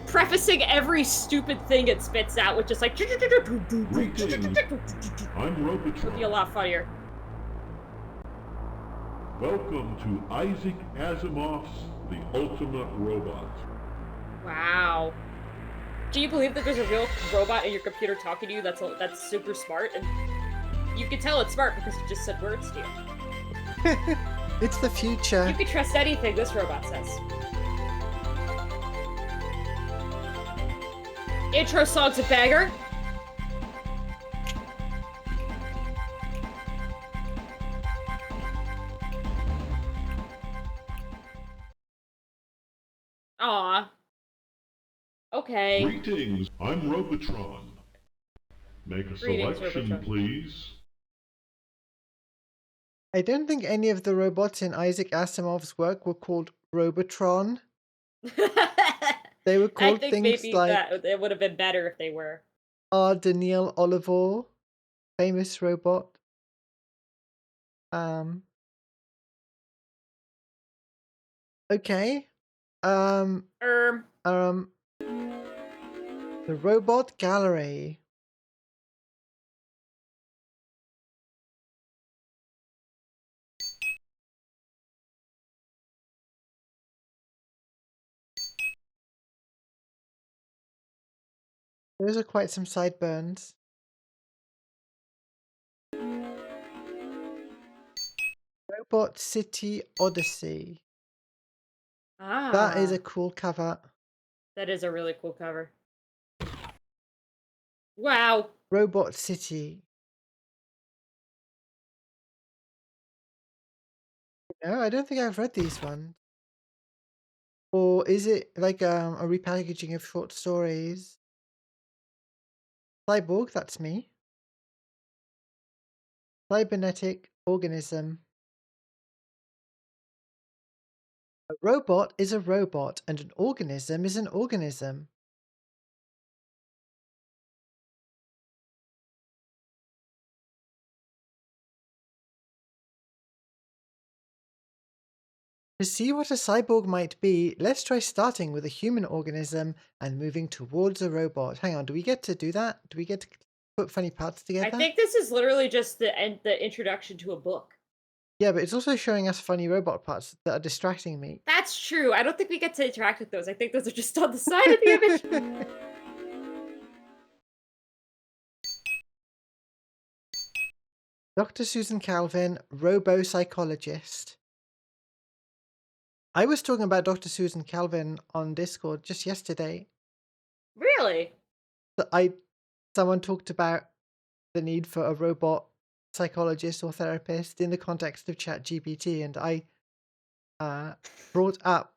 Prefacing every stupid thing it spits out with just like Greetings. I'm Robotron. would be a lot funnier. Welcome to Isaac Asimov's The Ultimate Robot. Wow. Do you believe that there's a real robot in your computer talking to you that's super smart? And you can tell it's smart because it just said words to you. It's the future. You can trust anything this robot says. Intro song's a banger. Aw. Okay. Greetings. I'm Robotron. Make a Greetings, selection, Robotron. please. I don't think any of the robots in Isaac Asimov's work were called Robotron. They were I called think things maybe like that it would have been better if they were. R. Daniel Oliver, famous robot. Okay. The Robot Gallery. Those are quite some sideburns. Robot City Odyssey. Ah. That is a cool cover. That is a really cool cover. Wow. Robot City. No, I don't think I've read these ones. Or is it like a repackaging of short stories? Cyborg, that's me. Cybernetic organism. A robot is a robot, and an organism is an organism. To see what a cyborg might be, let's try starting with a human organism and moving towards a robot. Hang on, do we get to do that? Do we get to put funny parts together? I think this is literally just the introduction to a book. Yeah, but it's also showing us funny robot parts that are distracting me. That's true. I don't think we get to interact with those. I think those are just on the side of the image. Dr. Susan Calvin, robo-psychologist. I was talking about Dr. Susan Calvin on Discord just yesterday. Really? Someone talked about the need for a robot psychologist or therapist in the context of ChatGPT, and I brought up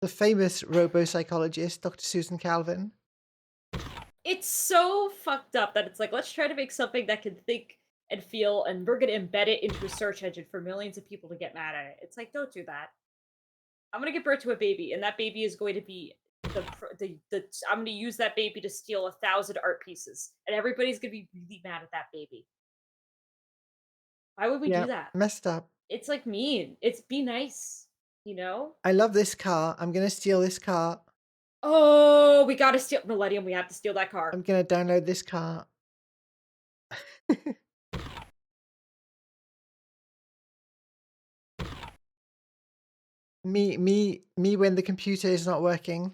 the famous robo-psychologist, Dr. Susan Calvin. It's so fucked up that it's like, let's try to make something that can think and feel, and we're gonna embed it into a search engine for millions of people to get mad at it. It's like, don't do that. I'm gonna give birth to a baby, and that baby is going to be I'm gonna use that baby to steal 1,000 art pieces, and everybody's gonna be really mad at that baby. Why would we do that? Messed up. It's like mean. It's be nice, you know? I love this car. I'm gonna steal this car. Oh, we gotta steal Millennium. We have to steal that car. I'm gonna download this car. me when the computer is not working.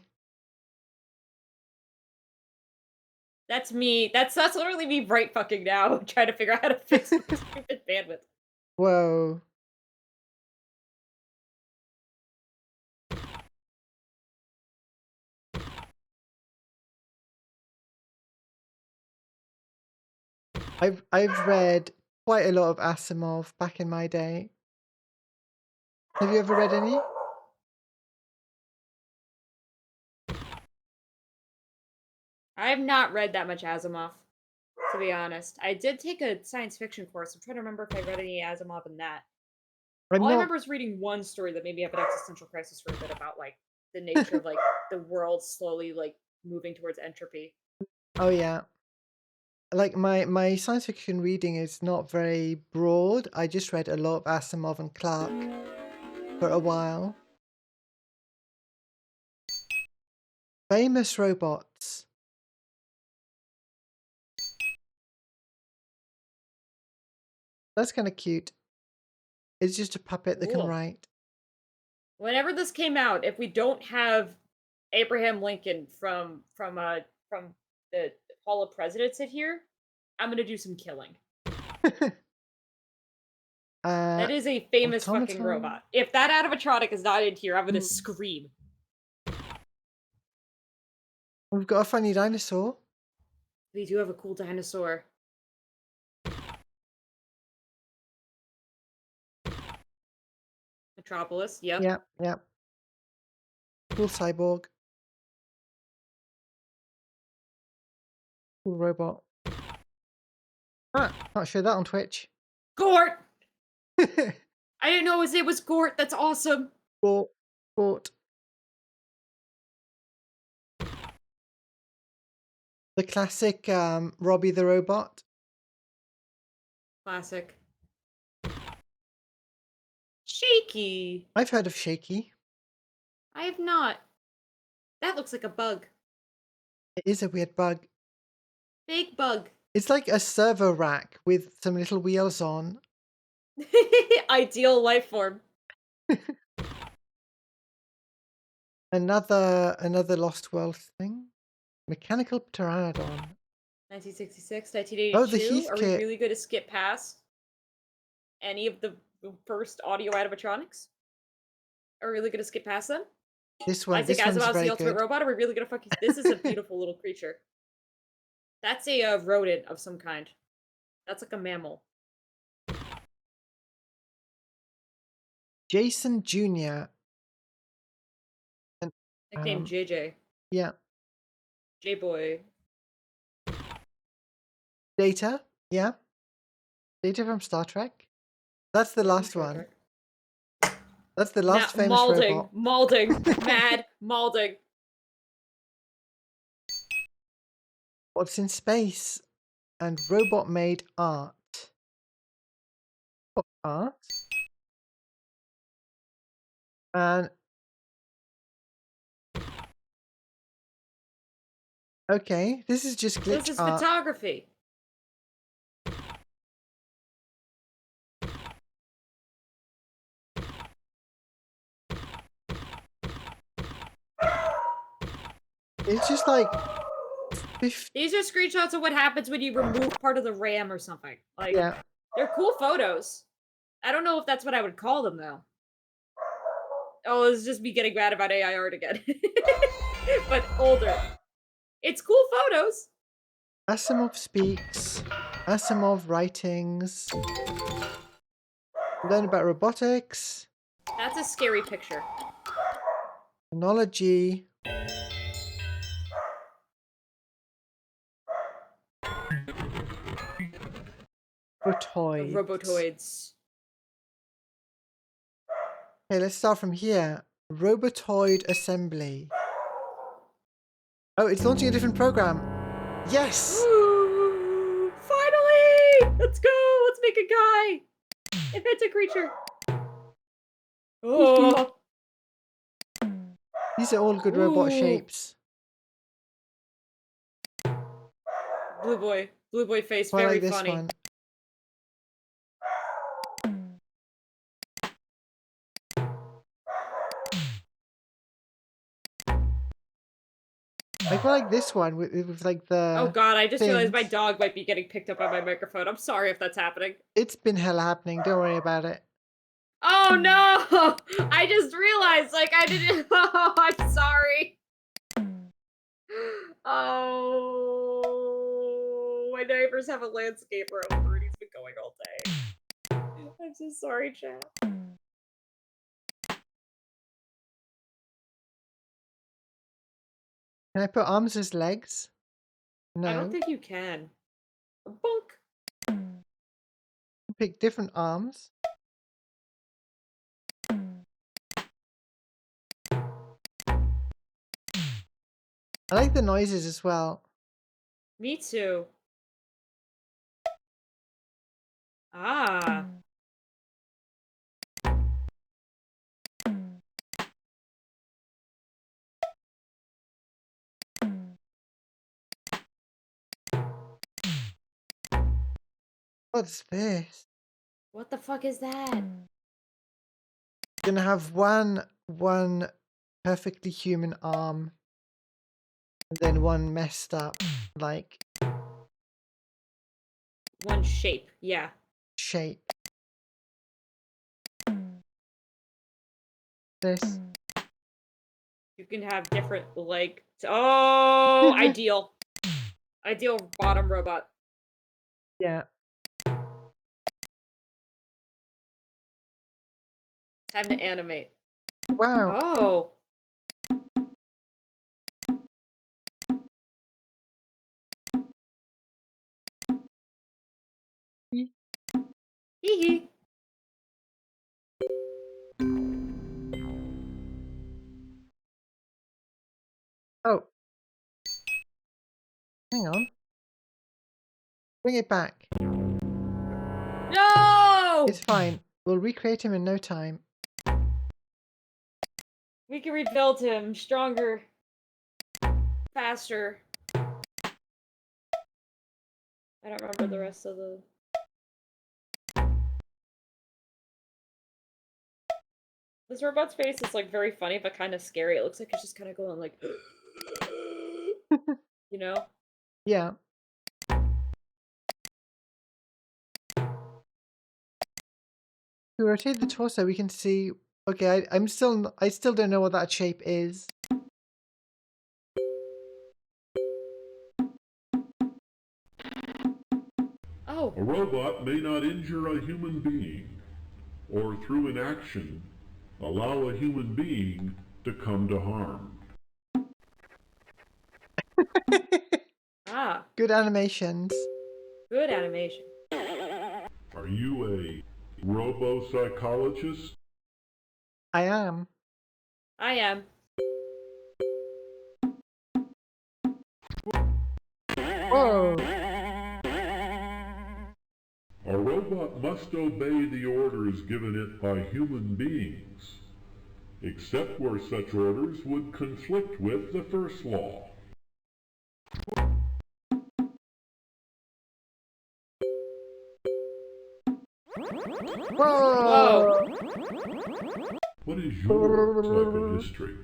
That's me. That's literally me right fucking now, trying to figure out how to fix my stupid bandwidth. Whoa. I've read quite a lot of Asimov back in my day. Have you ever read any? I have not read that much Asimov, to be honest. I did take a science fiction course. I'm trying to remember if I read any Asimov in that. All I remember is reading one story that made me have an existential crisis for a bit about like the nature of like the world slowly like moving towards entropy. Oh yeah. Like my science fiction reading is not very broad. I just read a lot of Asimov and Clarke for a while. Famous robots. That's kind of cute. It's just a puppet that can Cool. write. Whenever this came out, if we don't have Abraham Lincoln from the Hall of Presidents in here, I'm gonna do some killing. That is a famous fucking robot. If that animatronic is not in here, I'm gonna scream. We've got a funny dinosaur. We do have a cool dinosaur. Metropolis, yep. Yep. Cool cyborg. Cool robot. Ah, can't show that on Twitch. Gort! I didn't know his name was Gort. That's awesome. Gort. The classic Robbie the Robot. Classic. Shaky. I've heard of Shaky. I have not. That looks like a bug. It is a weird bug. Big bug. It's like a server rack with some little wheels on. Ideal life form. Another Lost World thing. Mechanical Pteranodon. 1966, 1982. Oh, the Heath Are we kit. really going to skip past any of the first audio animatronics? Are we really going to skip past them? This one. Isaac This one's Asimov's very The Ultimate good. Robot? Are we really going to fucking... This is a beautiful little creature. That's a rodent of some kind. That's like a mammal. Jason Jr. And, Nickname JJ. Yeah. J-Boy. Data. Yeah. Data from Star Trek. That's the last one. That's the last famous robot. Malding. Mad. Malding. What's in space? And robot-made art. What art? And okay, this is just glitch This is art. photography. It's just like These are screenshots of what happens when you remove part of the RAM or something. Like, yeah. they're cool photos. I don't know if that's what I would call them, though. Oh, it's just me getting mad about AI art again. But older. It's cool photos. Asimov speaks. Asimov writings. Learn about robotics. That's a scary picture. Technology. Robotoid. Robotoids. Okay, let's start from here. Robotoid assembly. Oh, it's launching a different program. Yes! Finally! Let's go! Let's make a guy! Invent a creature. Oh! These are all good robot Ooh. shapes. Blue boy. Blue boy face. I Very like this funny. one. I quite like this one with like the. Oh god, I just realized my fins. dog might be getting picked up by my microphone. I'm sorry if that's happening. It's been hell happening. Don't worry about it. Oh no! I just realized, like, I didn't. Oh, I'm sorry. Oh, my neighbors have a landscaper over and he's been going all day. I'm so sorry, chat. Can I put arms as legs? No. I don't think you can. Bonk. Pick different arms. I like the noises as well. Me too. Ah. What's this? What the fuck is that? Gonna have one perfectly human arm, and then one messed up like One shape, yeah. shape. This. You can have different, like... Oh! Ideal. Ideal bottom robot. Yeah. Time to animate. Wow. Oh. Hee hee. Oh. Hang on. Bring it back. No! It's fine. We'll recreate him in no time. We can rebuild him stronger. Faster. I don't remember the rest of the... This robot's face is, like, very funny, but kind of scary. It looks like it's just kind of going, like... You know? Yeah. To rotate the torso, we can see. Okay, I still don't know what that shape is. Oh. A robot may not injure a human being, or through inaction, allow a human being to come to harm. Ah. Good animations. Good animation. Are you a robo-psychologist? I am. I am. Whoa. A robot must obey the orders given it by human beings. except where such orders would conflict with the first law. Whoa! What is your psychohistory?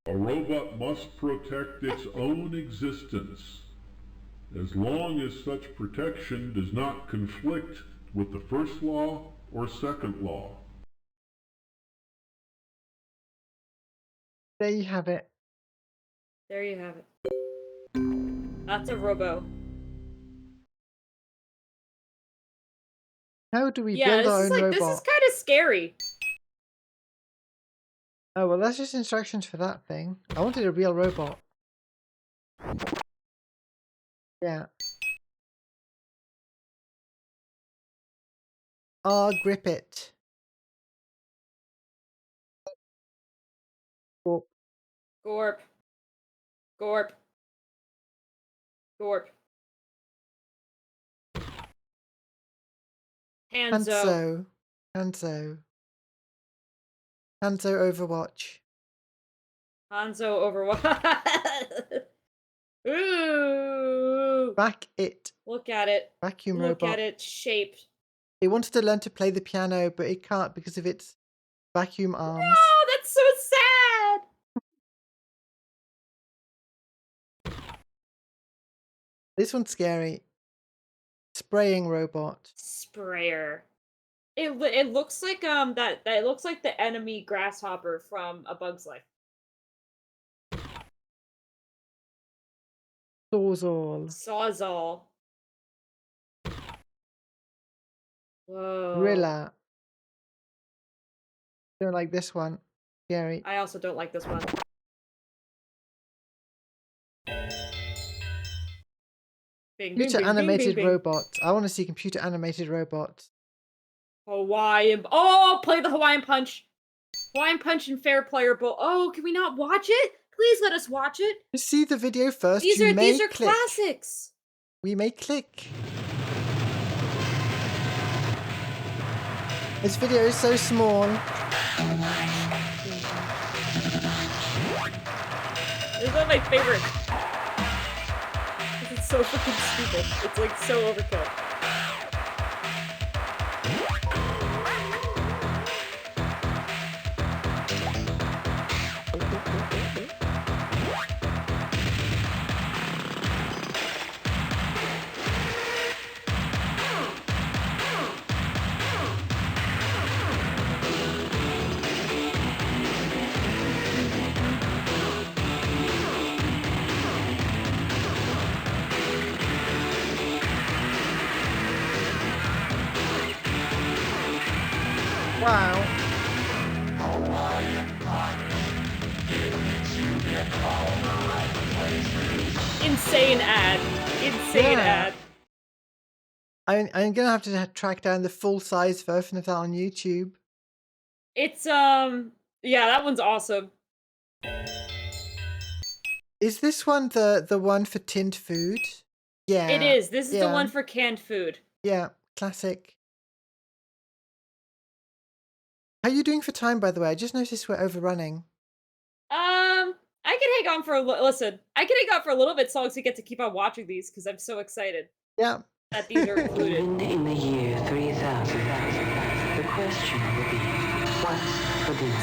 A robot must protect its own existence, as long as such protection does not conflict with the first law or second law. There you have it. There you have it. That's a robo. How do we Yeah, build our own robot? this is kind of scary. Oh, well, that's just instructions for that thing. I wanted a real robot. Yeah. Grip it. Gorp. Gorp. Gorp. Gorp. Hanzo. Hanzo. Hanzo Overwatch. Hanzo Overwatch. Ooh. Back it. Look at it. Vacuum Look robot. at it shaped. It wants to learn to play the piano, but it can't because of its vacuum arms. No, that's so sad. This one's scary. Spraying robot. Sprayer. It looks like that it looks like the enemy grasshopper from A Bug's Life. Sawzall. Sawzall. Whoa. Rilla. Don't like this one. Scary. I also don't like this one. Bing, Computer bing, animated bing. robots. I want to see computer animated robots. Hawaiian. Oh, play the Hawaiian Punch. Hawaiian Punch and Fair Player Bowl. Oh, can we not watch it? Please let us watch it. Just see the video first. These you are may these are click. classics. We may click. This video is so small. This is one of my favorites. This is so freaking stupid. It's like so overkill. Wow. Insane ad. Insane ad. I'm gonna have to track down the full size version of that on YouTube. It's yeah, that one's awesome. Is this one the one for tinned food? Yeah. It is. This is the one for canned food. Yeah, classic. How are you doing for time, by the way? I just noticed we're overrunning. I can hang on for listen. I can hang on for a little bit so long as we get to keep on watching these because I'm so excited. Yeah. That these are included. Even in the year 3000, the question will be, what's for dinner?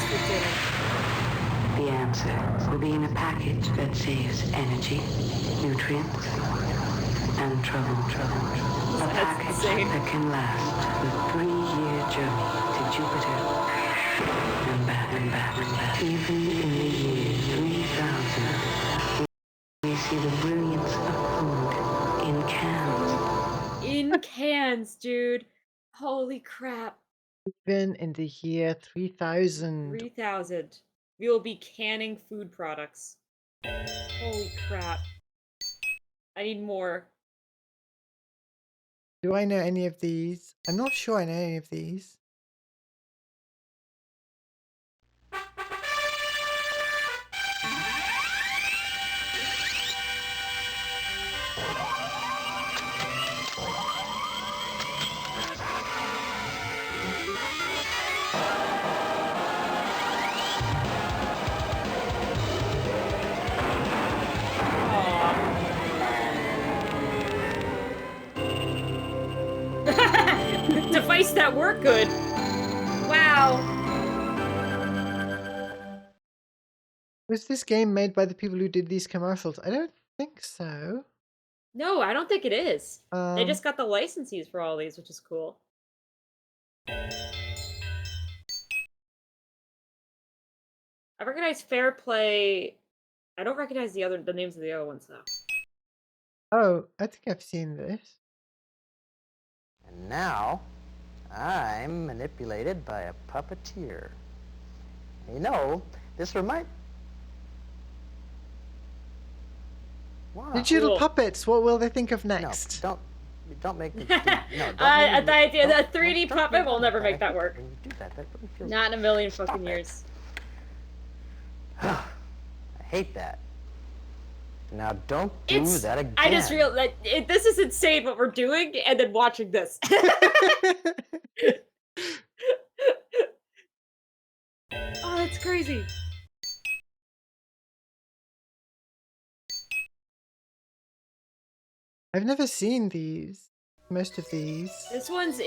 The answer will be in a package that saves energy, nutrients, and trouble. A package that can last the 3-year journey to Jupiter and back and back and back. Even in the year 3000, we see the brilliance of food in cans. In cans, dude. Holy crap. Even in the year 3000. 3000. We will be canning food products. Holy crap. I need more. Do I know any of these? I'm not sure I know any of these. makes that work good. Wow. Was this game made by the people who did these commercials? I don't think so. No, I don't think it is. They Um, just got the licensees for all these, which is cool. I recognize Fair Play. I don't recognize the names of the other ones though. Oh, I think I've seen this. And now, I'm manipulated by a puppeteer. You know, this reminds... Wow. Digital puppets. What will they think of next? No, don't make me... The idea that 3D puppet will never make that work. When you do that really feels... Not in a million fucking years. I hate that. Now don't do that again. I just realized this is insane what we're doing, and then watching this. Oh, that's crazy. I've never seen these. Most of these. This one's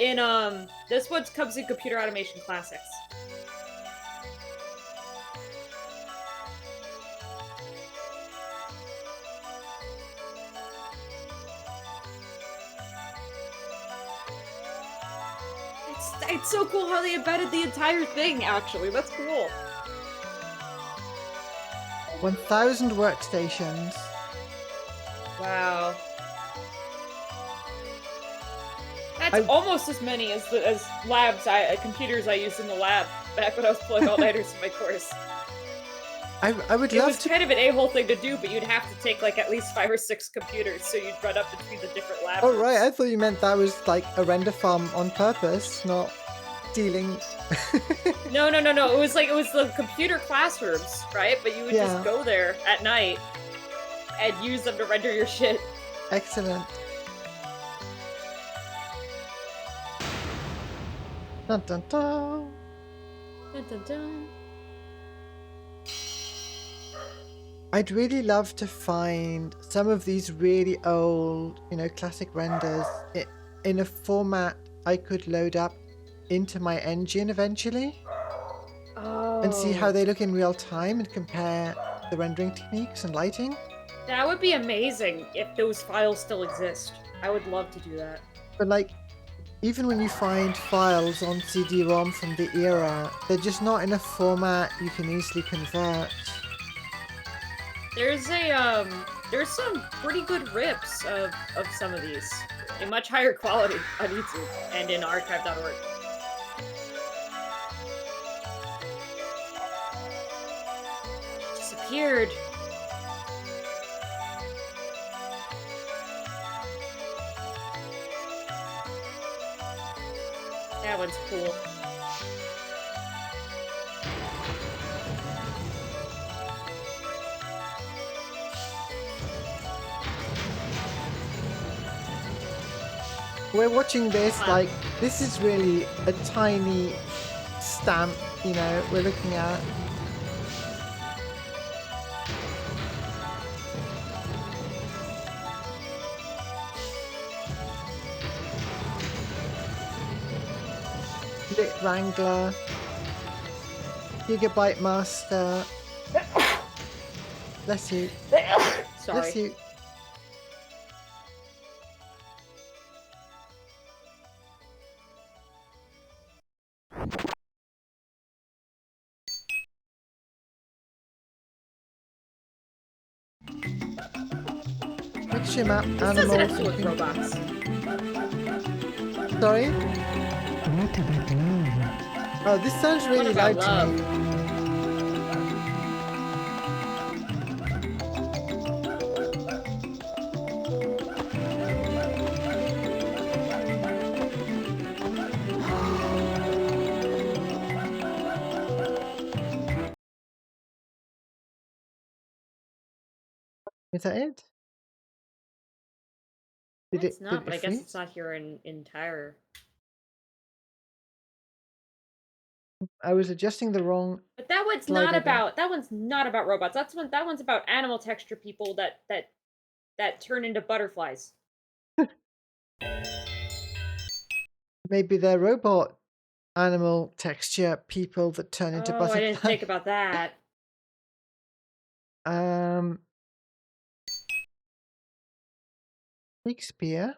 comes in Computer Automation Classics. It's so cool how they embedded the entire thing, actually. That's cool. 1,000 workstations. Wow. That's almost as many as computers I used in the lab back when I was pulling all-nighters in my course. I would love to... It was kind of an a-hole thing to do, but you'd have to take like at least 5 or 6 computers, so you'd run up between the different labs. Oh right, I thought you meant that was like a render farm on purpose, not dealing. No. It was the computer classrooms, right? But you would just go there at night and use them to render your shit. Excellent. Dun dun dun. Dun dun dun. I'd really love to find some of these really old, classic renders in a format I could load up into my engine eventually. Oh. And see how they look in real time and compare the rendering techniques and lighting. That would be amazing if those files still exist. I would love to do that. But even when you find files on CD-ROM from the era, they're just not in a format you can easily convert. There's some pretty good rips of some of these in much higher quality on YouTube and in archive.org. Disappeared. That one's cool. We're watching this, this is really a tiny stamp, we're looking at. Lit Wrangler, Gigabyte Master. Bless you. Sorry. Bless you. Picture map, This animals. doesn't have to do with robots. Sorry? Oh, this sounds really loud to me. Is that it? It's not, but I guess it's not here in entire. I was adjusting the wrong. But that one's not about robots. That one's about animal texture people that turn into butterflies. Maybe they're robot animal texture people that turn into Oh, I didn't butterfly. think about that. Shakespeare.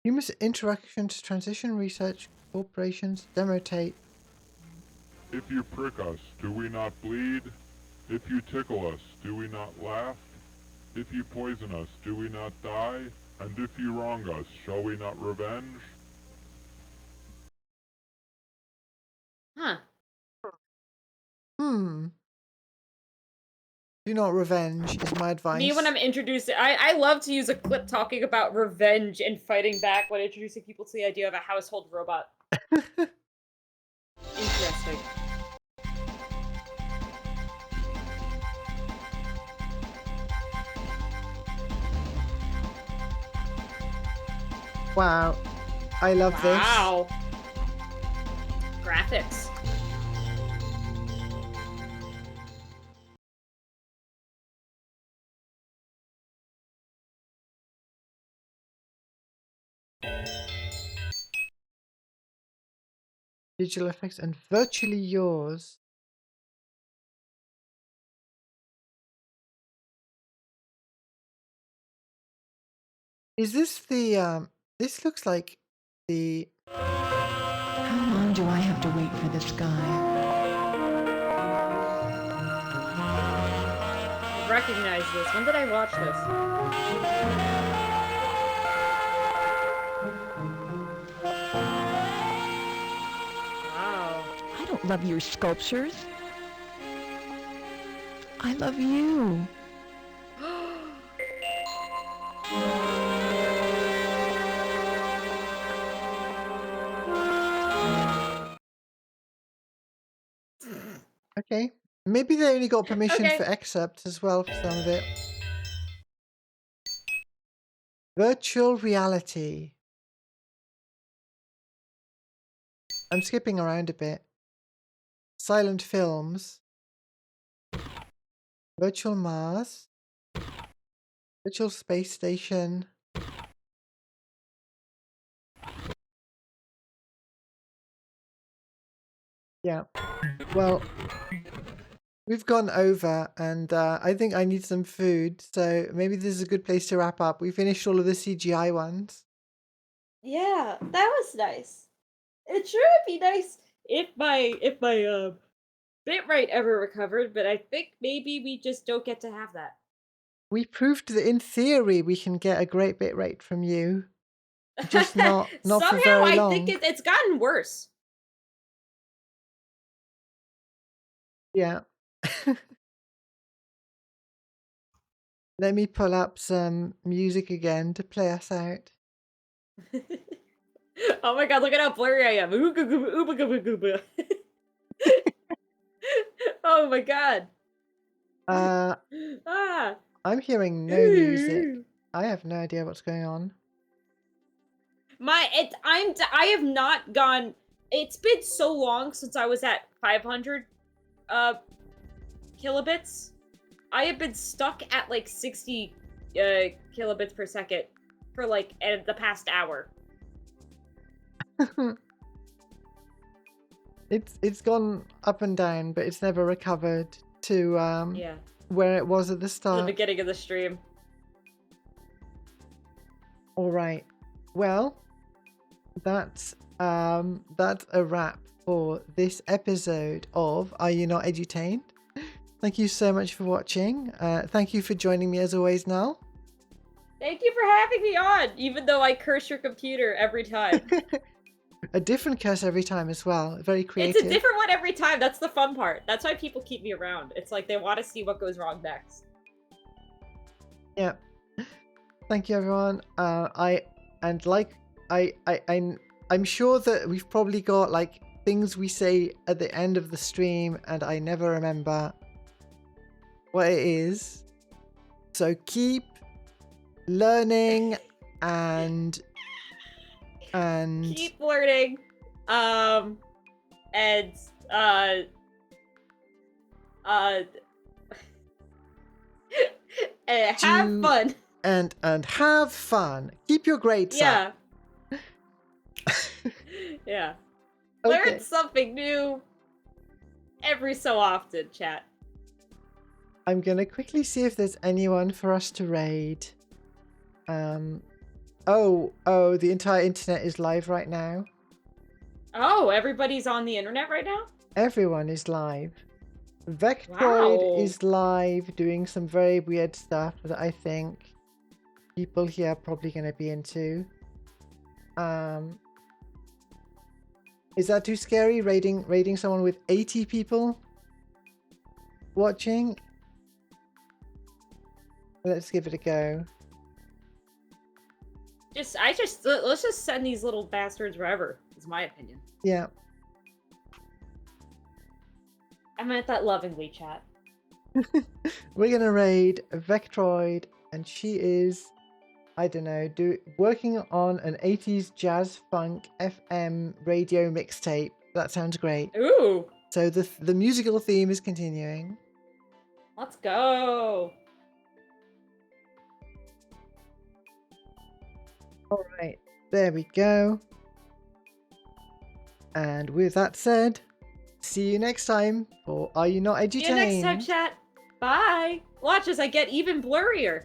Human interactions, transition research, corporations, demotate. If you prick us, do we not bleed? If you tickle us, do we not laugh? If you poison us, do we not die? And if you wrong us, shall we not revenge? Huh. Do not revenge is my advice. Me, when I'm introducing, I love to use a clip talking about revenge and fighting back when introducing people to the idea of a household robot. Interesting. Wow. I love this. Wow. Graphics. Digital effects and virtually yours. Is this the this looks like the How long do I have to wait for this guy? I recognize this. When did I watch this? Wow. I don't love your sculptures. I love you. Okay. Maybe they only got permission Okay. for excerpts as well for some of it. Virtual reality. I'm skipping around a bit. Silent films. Virtual Mars. Virtual space station. Yeah. Well, we've gone over, and I think I need some food, so maybe this is a good place to wrap up. We finished all of the CGI ones. Yeah, that was nice. It sure would be nice if my bitrate ever recovered, but I think maybe we just don't get to have that. We proved that in theory we can get a great bit rate from you, just not for Somehow very I long. think it's gotten worse. Yeah. Let me pull up some music again to play us out. Oh my god, look at how blurry I am. Oh my god. Ah, I'm hearing no music. I have no idea what's going on. I have not gone. It's been so long since I was at 500 kilobits. I have been stuck at like 60 kilobits per second for like the past hour. It's gone up and down, but it's never recovered to Yeah. where it was at the The start. beginning of the stream. All right. Well, that's a wrap for this episode of Are You Not Edutained? Thank you so much for watching. Thank you for joining me as always, Nal. Thank you for having me on, even though I curse your computer every time. A different curse every time as well. Very creative. It's a different one every time. That's the fun part. That's why people keep me around. It's like they want to see what goes wrong next. Yeah. Thank you, everyone. I'm sure that we've probably got like things we say at the end of the stream, and I never remember what it is. So keep learning and keep learning, and have fun. And have fun. Keep your grades up. Yeah. Okay. Learn something new every so often, chat. I'm gonna quickly see if there's anyone for us to raid. Oh, the entire internet is live right now. Oh, everybody's on the internet right now? Everyone is live. Vectroid Wow. is live doing some very weird stuff that I think people here are probably going to be into. Is that too scary? Raiding someone with 80 people watching? Let's give it a go. Let's just send these little bastards wherever, is my opinion. Yeah. I meant that lovingly, chat. We're gonna raid Vectroid, and she is, I don't know, working on an 80s jazz funk FM radio mixtape. That sounds great. Ooh. So the musical theme is continuing. Let's go. All right, there we go. And with that said, see you next time for Are You Not Edutained? See you next time, chat. Bye. Watch as I get even blurrier.